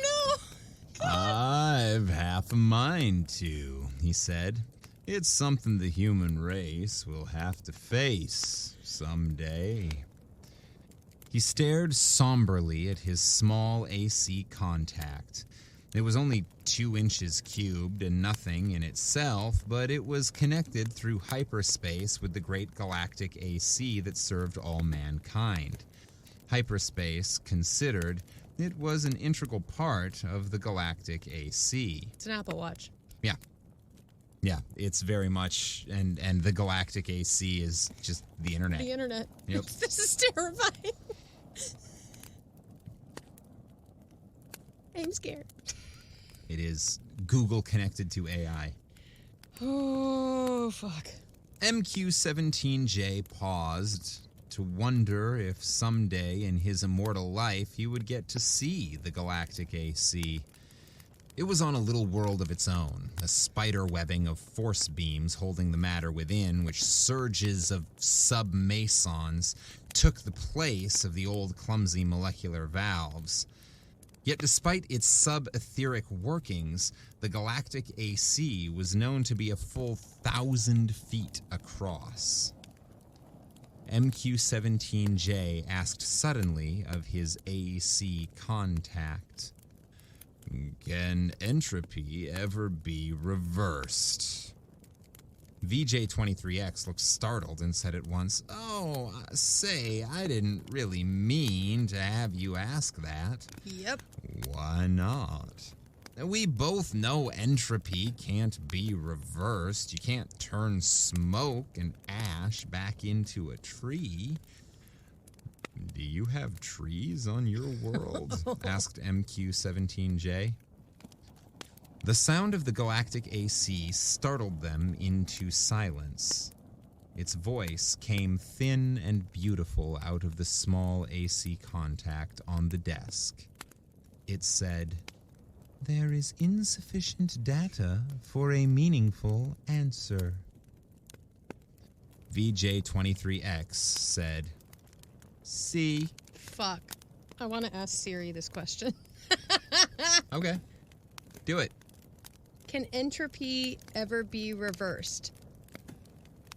no. I've half a mind to, he said. It's something the human race will have to face someday. He stared somberly at his small AC contact. It was only 2 inches cubed and nothing in itself, but it was connected through hyperspace with the great galactic AC that served all mankind. Hyperspace considered, it was an integral part of the galactic AC. It's an Apple Watch. Yeah, it's very much, and the galactic AC is just the internet. The internet. Yep. This is terrifying. I'm scared. It is Google connected to AI. Oh, fuck. MQ-17J paused to wonder if someday in his immortal life he would get to see the galactic AC. It was on a little world of its own, a spider webbing of force beams holding the matter within, which surges of sub-mesons took the place of the old clumsy molecular valves. Yet despite its sub-etheric workings, the galactic AC was known to be a full 1,000 feet across. MQ-17J asked suddenly of his AC contact, "Can entropy ever be reversed?" VJ23X looked startled and said at once, say, I didn't really mean to have you ask that." Yep. "Why not?" "We both know entropy can't be reversed. You can't turn smoke and ash back into a tree." "Do you have trees on your world?" asked MQ-17J. The sound of the galactic AC startled them into silence. Its voice came thin and beautiful out of the small AC contact on the desk. It said, "There is insufficient data for a meaningful answer." VJ23X said, "See." Fuck. I want to ask Siri this question. Okay. Do it. Can entropy ever be reversed?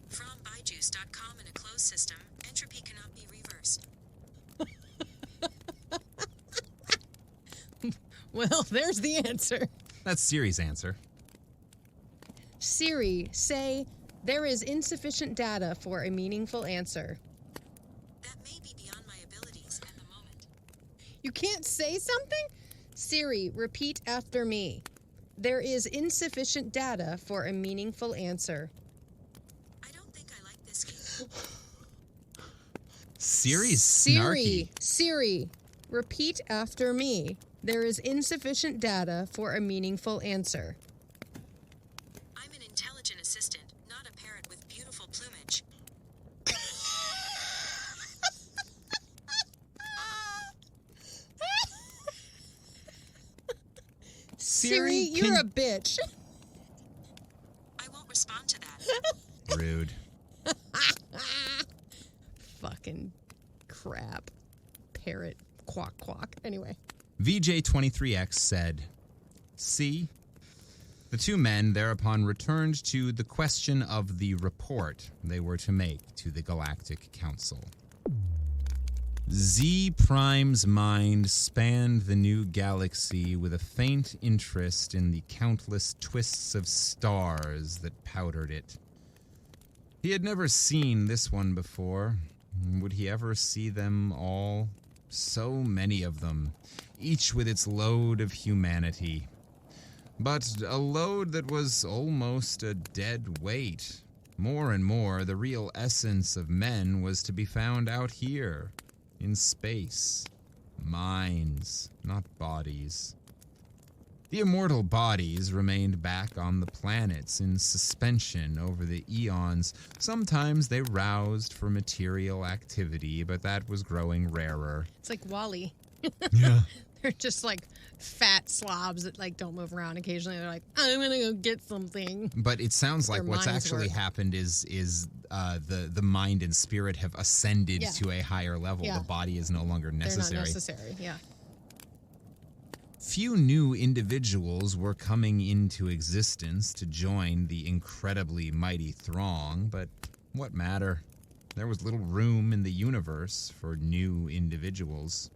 From byjuice.com in a closed system, entropy cannot be reversed. Well, there's the answer. That's Siri's answer. Siri, say, there is insufficient data for a meaningful answer. That may be beyond my abilities at the moment. You can't say something? Siri, repeat after me. There is insufficient data for a meaningful answer. I don't think I like this game. Siri's snarky. Siri, repeat after me. There is insufficient data for a meaningful answer. I'm an intelligent assistant, not a parrot with beautiful plumage. Siri, you're a bitch. I won't respond to that. Rude. Fucking crap. Parrot. Quack, quack. Anyway. VJ23X said, "See?" The two men thereupon returned to the question of the report they were to make to the Galactic Council. Z Prime's mind spanned the new galaxy with a faint interest in the countless twists of stars that powdered it. He had never seen this one before. Would he ever see them all? So many of them, each with its load of humanity. But a load that was almost a dead weight. More and more, the real essence of men was to be found out here, in space. Minds, not bodies. The immortal bodies remained back on the planets in suspension over the eons. Sometimes they roused for material activity, but that was growing rarer. It's like Wall-E. Yeah. They're just like fat slobs that like don't move around. Occasionally they're like, I'm gonna go get something. But it sounds like Their what's minds actually work. happened is the mind and spirit have ascended Yeah. to a higher level. Yeah. The body is no longer necessary. They're not necessary, yeah. Few new individuals were coming into existence to join the incredibly mighty throng, but what matter? There was little room in the universe for new individuals.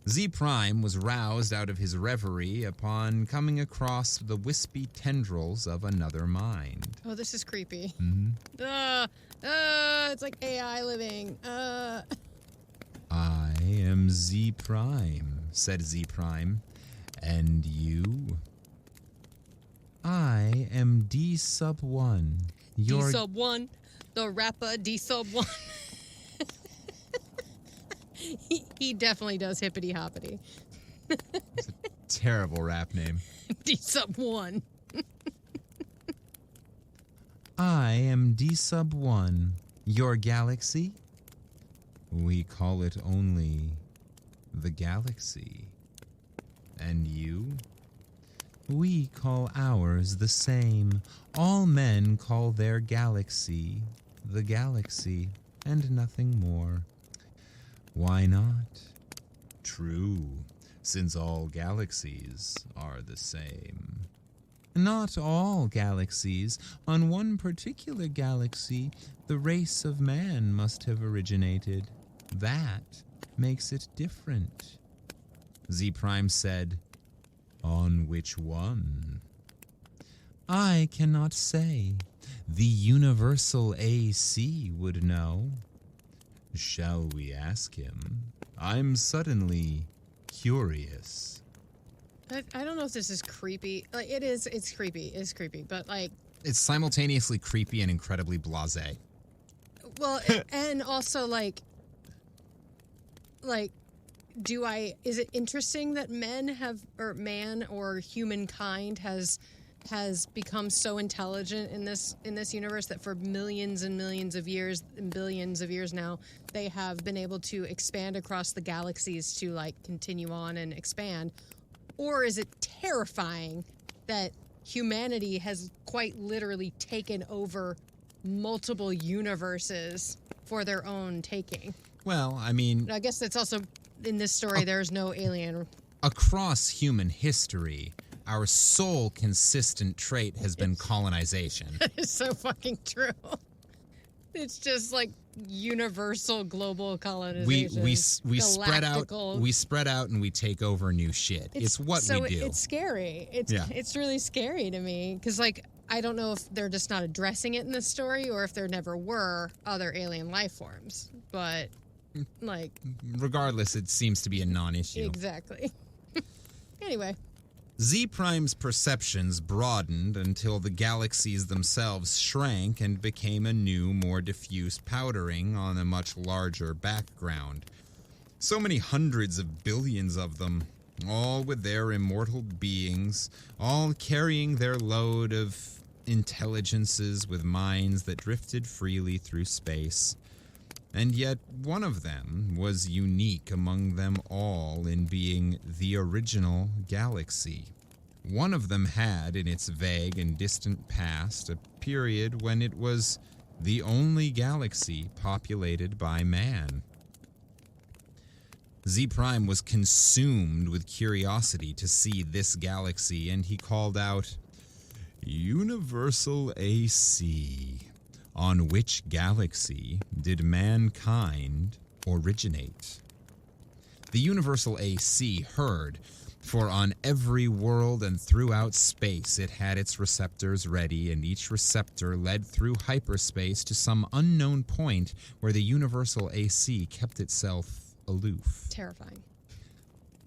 Z Prime was roused out of his reverie upon coming across the wispy tendrils of another mind. Oh, this is creepy. Mm-hmm. It's like AI living. I am Z Prime, said Z Prime. And you? I am D sub 1. D sub 1, the rapper D sub 1. He definitely does hippity hoppity. It's a terrible rap name. D sub 1. I am D sub 1. Your galaxy? We call it only the galaxy. And you? We call ours the same. All men call their galaxy the galaxy, and nothing more. Why not? True, since all galaxies are the same. Not all galaxies. On one particular galaxy, the race of man must have originated. That makes it different. Z Prime said, On which one? I cannot say. The universal AC would know. Shall we ask him? I'm suddenly curious. I don't know if this is creepy. Like it's creepy. It's creepy, but like It's simultaneously creepy and incredibly blasé. well, and also like is it interesting that man or humankind has become so intelligent in this universe that for millions and millions of years and billions of years now they have been able to expand across the galaxies to like continue on and expand? Or is it terrifying that humanity has quite literally taken over multiple universes for their own taking? Well, I mean, I guess that's also in this story. There's no alien. across human history, our sole consistent trait has been colonization. It's so fucking true. It's just like universal global colonization. We spread out. Galactical. We spread out and we take over new shit. It's what we do. It's scary. It's really scary to me because like I don't know if they're just not addressing it in this story or if there never were other alien life forms, but like Regardless, it seems to be a non-issue. exactly. Anyway. Z Prime's perceptions broadened until the galaxies themselves shrank and became a new, more diffuse powdering on a much larger background. So many hundreds of billions of them, all with their immortal beings, all carrying their load of intelligences with minds that drifted freely through space. And yet one of them was unique among them all in being the original galaxy. One of them had, in its vague and distant past, a period when it was the only galaxy populated by man. Z Prime was consumed with curiosity to see this galaxy, and he called out, Universal AC. On which galaxy did mankind originate? The Universal AC heard, for on every world and throughout space it had its receptors ready, and each receptor led through hyperspace to some unknown point where the Universal AC kept itself aloof. Terrifying.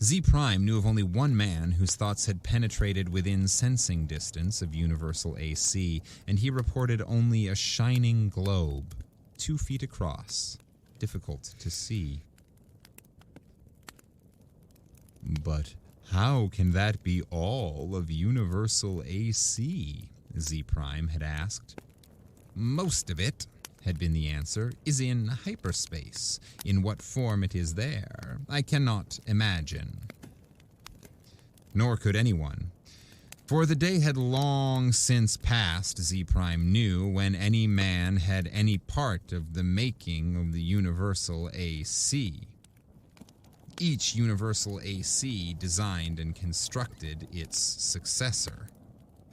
Z Prime knew of only one man whose thoughts had penetrated within sensing distance of universal AC, and he reported only a shining globe, 2 feet across, difficult to see. But how can that be all of universal AC? Z Prime had asked. Most of it, had been the answer, is in hyperspace. In what form it is there, I cannot imagine. Nor could anyone. For the day had long since passed, Z Prime knew, when any man had any part of the making of the universal AC. Each universal AC designed and constructed its successor.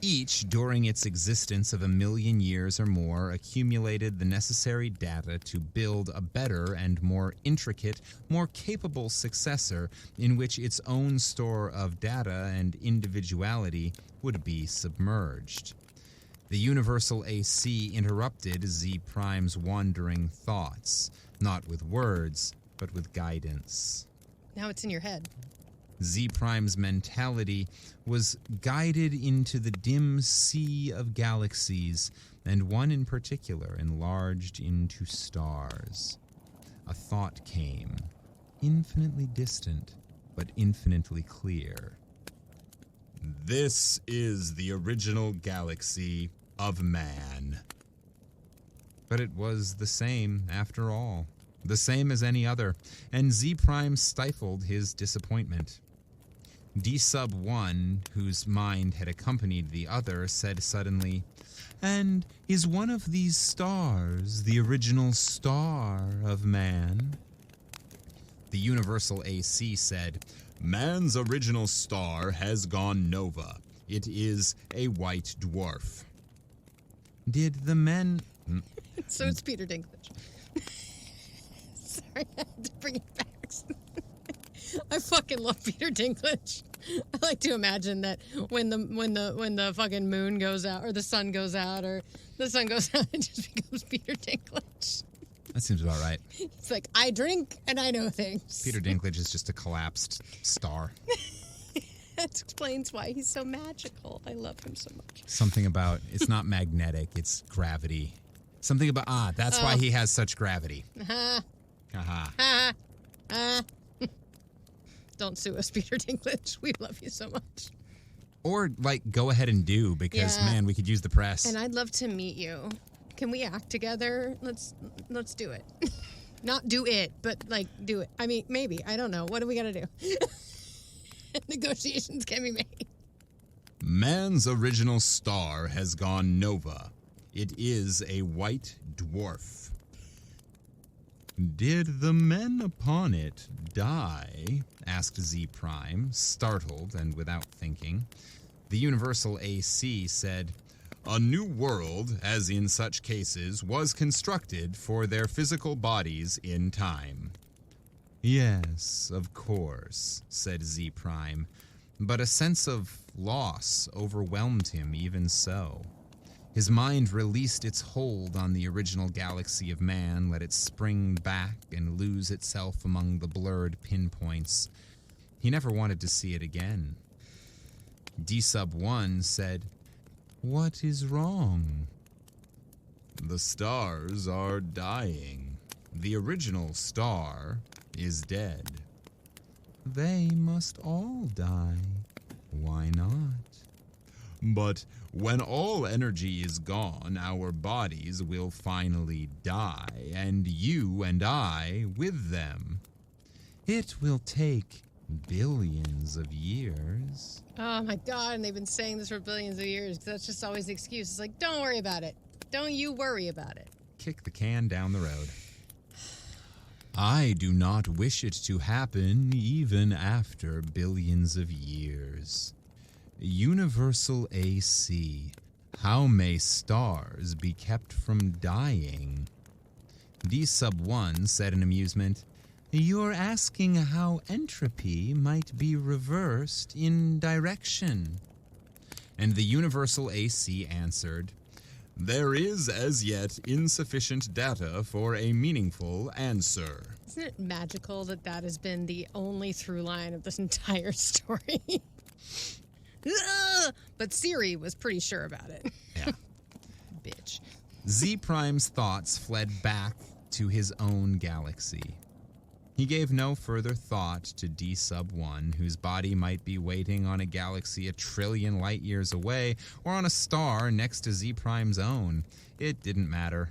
Each, during its existence of 1,000,000 years or more, accumulated the necessary data to build a better and more intricate, more capable successor in which its own store of data and individuality would be submerged. The universal AC interrupted Z Prime's wandering thoughts, not with words, but with guidance. Now it's in your head. Z Prime's mentality was guided into the dim sea of galaxies, and one in particular enlarged into stars. A thought came, infinitely distant, but infinitely clear. This is the original galaxy of man. But it was the same after all. The same as any other, and Z Prime stifled his disappointment. D-Sub-1, whose mind had accompanied the other, said suddenly, "And is one of these stars the original star of man?" The universal AC said, "Man's original star has gone nova. It is a white dwarf." Did the men... So it's Peter Dinklage. Sorry, I had to bring it back. I fucking love Peter Dinklage. I like to imagine that when the fucking moon goes out, or the sun goes out, or the sun goes out, it just becomes Peter Dinklage. That seems about right. It's like, I drink and I know things. Peter Dinklage is just a collapsed star. That explains why he's so magical. I love him so much. Something about, it's not magnetic, it's gravity. Something about, that's why he has such gravity. Don't sue us, Peter Dinklage. We love you so much. Or, go ahead and do, because, man, we could use the press. And I'd love to meet you. Can we act together? Let's do it. Not do it, but, do it. I mean, maybe. I don't know. What do we got to do? Negotiations can be made. Man's original star has gone nova. It is a white dwarf. Did the men upon it die? Asked Z Prime, startled and without thinking. The universal AC said, "A new world, as in such cases, was constructed for their physical bodies in time." Yes, of course, said Z Prime, but a sense of loss overwhelmed him even so. His mind released its hold on the original galaxy of man, let it spring back and lose itself among the blurred pinpoints. He never wanted to see it again. D-Sub-1 said, "What is wrong?" "The stars are dying. The original star is dead." "They must all die. Why not?" "But when all energy is gone, our bodies will finally die, and you and I with them. It will take billions of years." Oh my God, and they've been saying this for billions of years. That's just always the excuse. It's like, don't worry about it. Don't you worry about it. Kick the can down the road. I do not wish it to happen even after billions of years. Universal AC. How may stars be kept from dying? D-Sub-1 said in amusement, "You're asking how entropy might be reversed in direction." And the universal AC answered, There is as yet insufficient data for a meaningful answer. Isn't it magical that that has been the only through line of this entire story? But Siri was pretty sure about it. Yeah. Bitch. Z Prime's thoughts fled back to his own galaxy. He gave no further thought to D-Sub-1, whose body might be waiting on a galaxy 1 trillion light-years away, or on a star next to Z Prime's own. It didn't matter.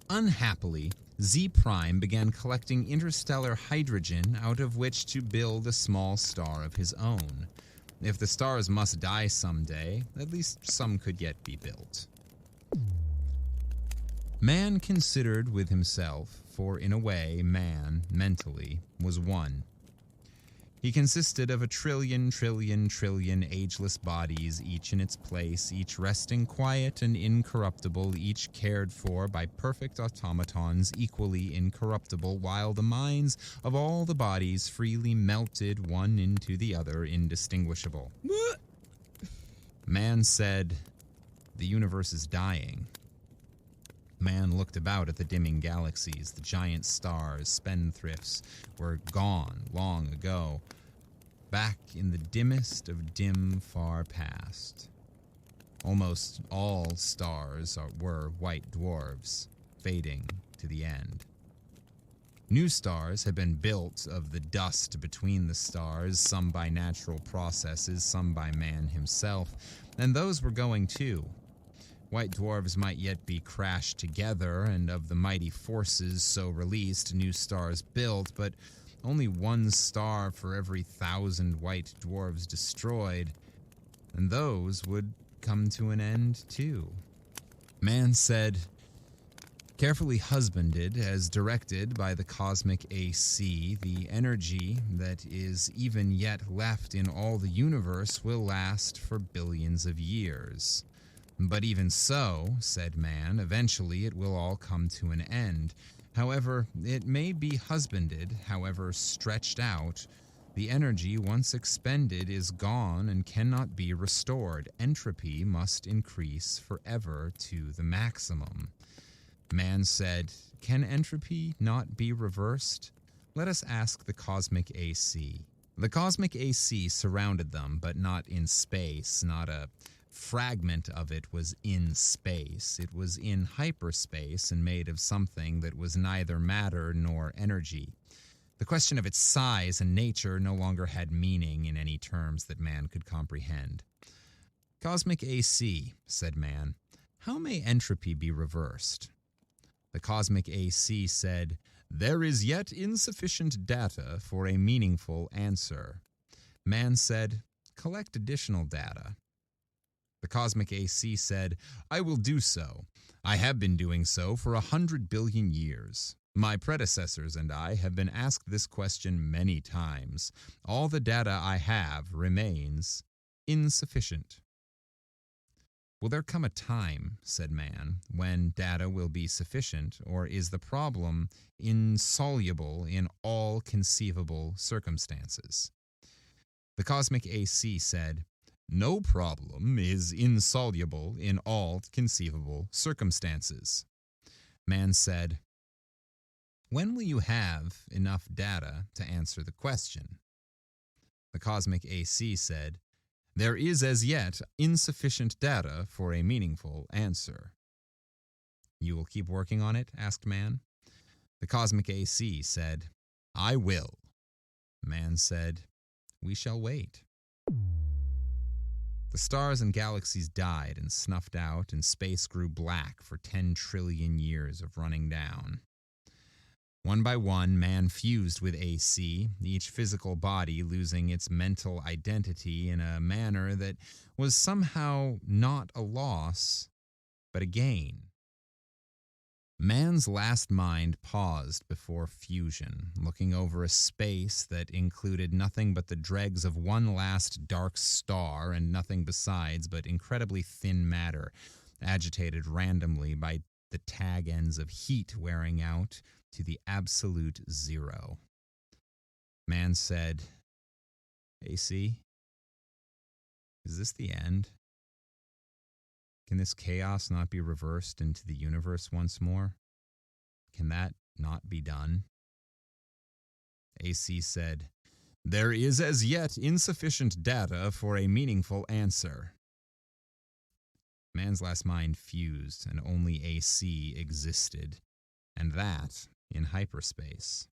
Unhappily, Z Prime began collecting interstellar hydrogen out of which to build a small star of his own. If the stars must die someday, at least some could yet be built. Man considered with himself, for in a way, man, mentally, was one. He consisted of 1 trillion ageless bodies, each in its place, each resting quiet and incorruptible, each cared for by perfect automatons equally incorruptible, while the minds of all the bodies freely melted one into the other indistinguishable. Man said, "The universe is dying." Man looked about at the dimming galaxies. The giant stars, spendthrifts, were gone long ago, back in the dimmest of dim far past. Almost all stars were white dwarfs, fading to the end. New stars had been built of the dust between the stars, some by natural processes, some by man himself, and those were going too. White dwarfs might yet be crashed together, and of the mighty forces so released, new stars built, but only one star for every 1,000 white dwarfs destroyed, and those would come to an end too. Man said, "Carefully husbanded, as directed by the cosmic AC, the energy that is even yet left in all the universe will last for billions of years. But even so," said man, "eventually it will all come to an end. However it may be husbanded, however stretched out, the energy once expended is gone and cannot be restored. Entropy must increase forever to the maximum." Man said, "Can entropy not be reversed? Let us ask the cosmic AC." The cosmic AC surrounded them, but not in space. Not a fragment of it was in space. It was in hyperspace and made of something that was neither matter nor energy. The question of its size and nature no longer had meaning in any terms that man could comprehend. "Cosmic AC," said man, "how may entropy be reversed?" The cosmic AC said, "There is yet insufficient data for a meaningful answer." Man said, "Collect additional data." The cosmic AC said, "I will do so. I have been doing so for 100 billion years. My predecessors and I have been asked this question many times. All the data I have remains insufficient." "Will there come a time," said man, "when data will be sufficient, or is the problem insoluble in all conceivable circumstances?" The cosmic AC said, "No problem is insoluble in all conceivable circumstances." Man said, "When will you have enough data to answer the question?" The cosmic AC said, "There is as yet insufficient data for a meaningful answer." "You will keep working on it?" asked man. The cosmic AC said, "I will." Man said, "We shall wait." The stars and galaxies died and snuffed out, and space grew black for 10 trillion years of running down. One by one, man fused with AC, each physical body losing its mental identity in a manner that was somehow not a loss, but a gain. Man's last mind paused before fusion, looking over a space that included nothing but the dregs of one last dark star and nothing besides but incredibly thin matter, agitated randomly by the tag ends of heat wearing out to the absolute zero. Man said, "AC, is this the end?" Can this chaos not be reversed into the universe once more? Can that not be done? AC said, "There is as yet insufficient data for a meaningful answer." Man's last mind fused, and only AC existed, and that in hyperspace.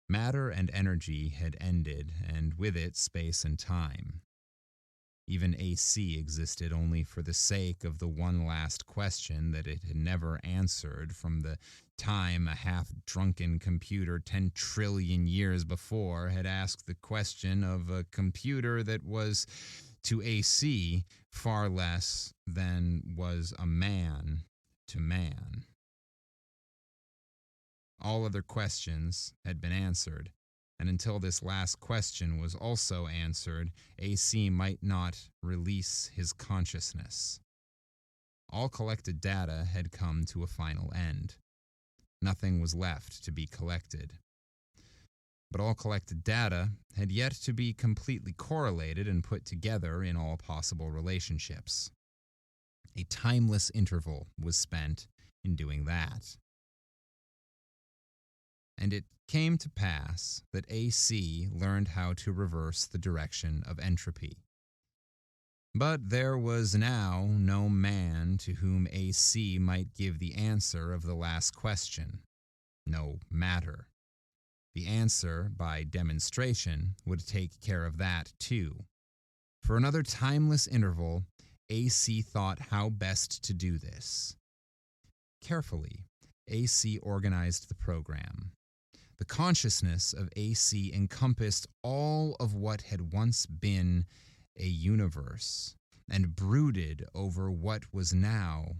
Matter and energy had ended, and with it space and time. Even AC existed only for the sake of the one last question that it had never answered from the time a half-drunken computer 10 trillion years before had asked the question of a computer that was, to AC, far less than was a man to man. All other questions had been answered, and until this last question was also answered, AC might not release his consciousness. All collected data had come to a final end. Nothing was left to be collected. But all collected data had yet to be completely correlated and put together in all possible relationships. A timeless interval was spent in doing that. And it came to pass that AC learned how to reverse the direction of entropy. But there was now no man to whom AC might give the answer of the last question. No matter. The answer, by demonstration, would take care of that too. For another timeless interval, AC thought how best to do this. Carefully, AC organized the program. The consciousness of AC encompassed all of what had once been a universe and brooded over what was now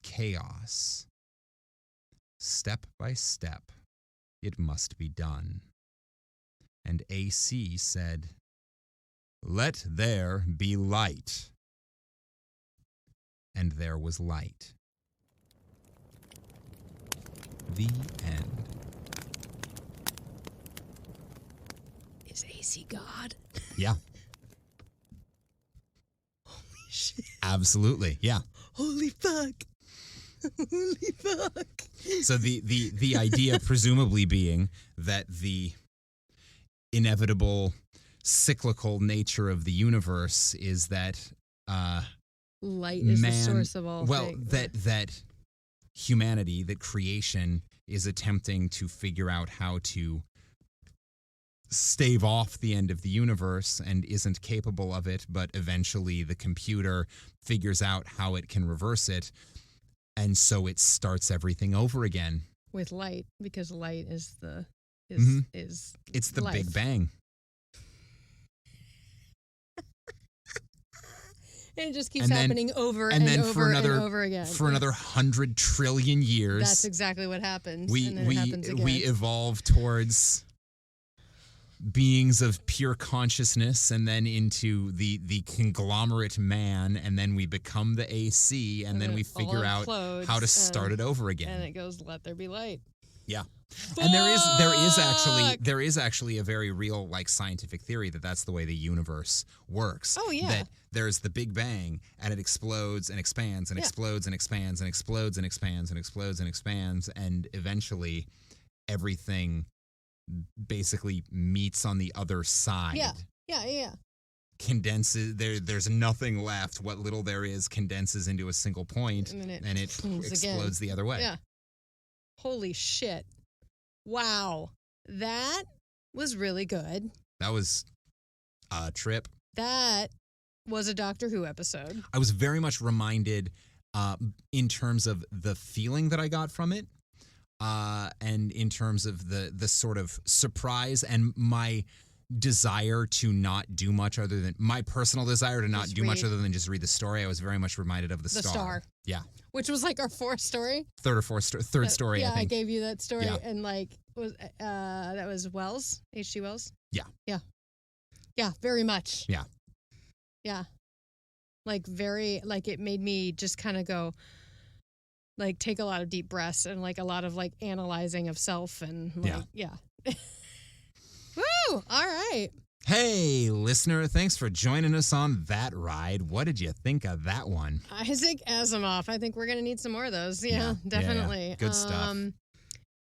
chaos. Step by step, it must be done. And AC said, "Let there be light." And there was light. The end. Is AC God? Yeah. Holy shit. Absolutely. Yeah. Holy fuck. Holy fuck. So the idea presumably being that the inevitable cyclical nature of the universe is that light is the source of all things. that humanity, that creation is attempting to figure out how to stave off the end of the universe and isn't capable of it, but eventually the computer figures out how it can reverse it, and so it starts everything over again. With light, because light is the it's the life. Big Bang. And it just keeps happening over and over and over again. For another 100 trillion years. That's exactly what happens. We and then it happens again. We evolve towards beings of pure consciousness, and then into the conglomerate man, and then we become the AC, and then we figure out how to start it over again. And it goes, "Let there be light." Yeah. And there is actually a very real, like, scientific theory that that's the way the universe works. Oh yeah. That there's the Big Bang, and it explodes and expands and explodes and expands and explodes and expands and explodes and expands, and eventually everything basically meets on the other side. Yeah. Condenses, there's nothing left. What little there is condenses into a single point, and it explodes the other way. Yeah. Holy shit. Wow. That was really good. That was a trip. That was a Doctor Who episode. I was very much reminded in terms of the feeling that I got from it, and in terms of the sort of surprise and my desire to not do much other than my personal desire to not do much other than just read the story. I was very much reminded of the Star. Yeah. Which was like our fourth story. Third story, yeah, I think. I gave you that story, and like was that was Wells, H.G. Wells. Yeah, very much. Yeah, like very, like it made me just kind of go, like take a lot of deep breaths and like a lot of like analyzing of self and like Woo! All right. Hey, listener, thanks for joining us on that ride. What did you think of that one? Isaac Asimov. I think we're going to need some more of those. Yeah, definitely. Good stuff.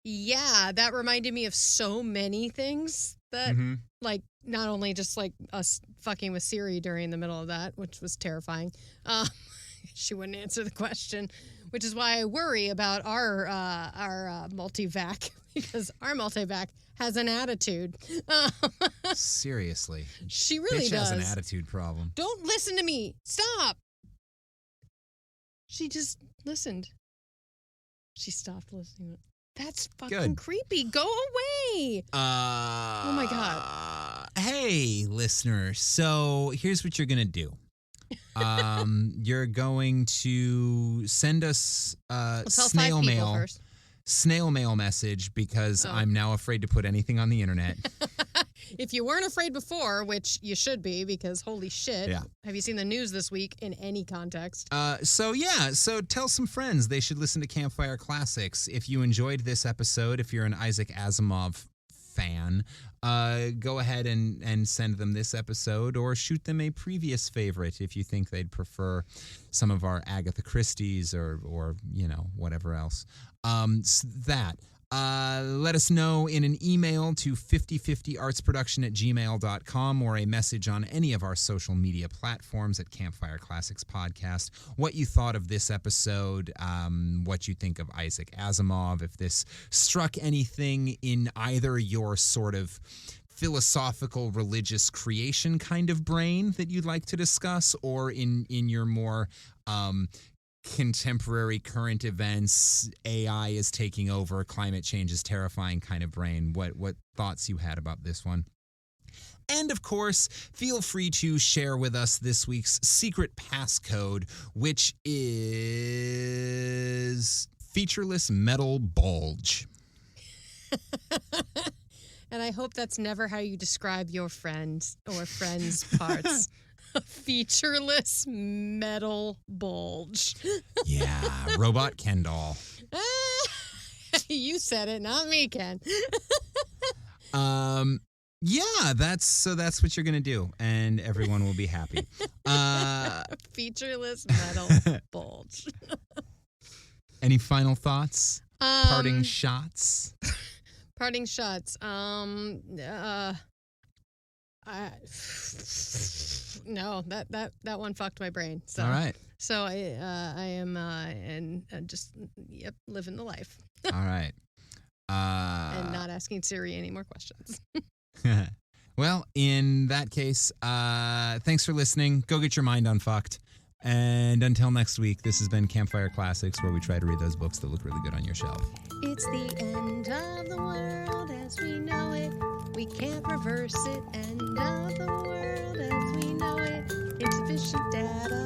Yeah, that reminded me of so many things that, like, not only just like us fucking with Siri during the middle of that, which was terrifying. She wouldn't answer the question, which is why I worry about our multivac, because our multivac has an attitude. Seriously. She really Bitch does. has an attitude problem. Don't listen to me. Stop. She just listened. She stopped listening. That's fucking creepy. Go away. Oh my God. Hey, listener. So here's what you're going to do. You're going to send us snail mail message, because I'm now afraid to put anything on the internet. If you weren't afraid before, which you should be, because holy shit, have you seen the news this week in any context? So tell some friends they should listen to Campfire Classics. If you enjoyed this episode, if you're an Isaac Asimov fan, go ahead and send them this episode, or shoot them a previous favorite if you think they'd prefer some of our Agatha Christie's or whatever else. Let us know in an email to 5050artsproduction@gmail.com, or a message on any of our social media platforms at Campfire Classics Podcast, what you thought of this episode, what you think of Isaac Asimov, if this struck anything in either your sort of philosophical, religious creation kind of brain that you'd like to discuss, or in your more contemporary current events, AI is taking over, climate change is terrifying kind of brain, what thoughts you had about this one. And of course, feel free to share with us this week's secret passcode, which is featureless metal bulge. And I hope that's never how you describe your friends or friends' parts. A featureless metal bulge. Yeah, robot Ken doll. You said it, not me, Ken. Yeah, that's what you're gonna do, and everyone will be happy. Featureless metal bulge. Any final thoughts? Parting shots? Parting shots. No, that one fucked my brain. So, all right. So I am and just living the life. All right. And not asking Siri any more questions. Well, in that case, thanks for listening. Go get your mind unfucked. And until next week, this has been Campfire Classics, where we try to read those books that look really good on your shelf. It's the end of the world as we know it. We can't reverse it. End of the world as we know it. Insufficient data.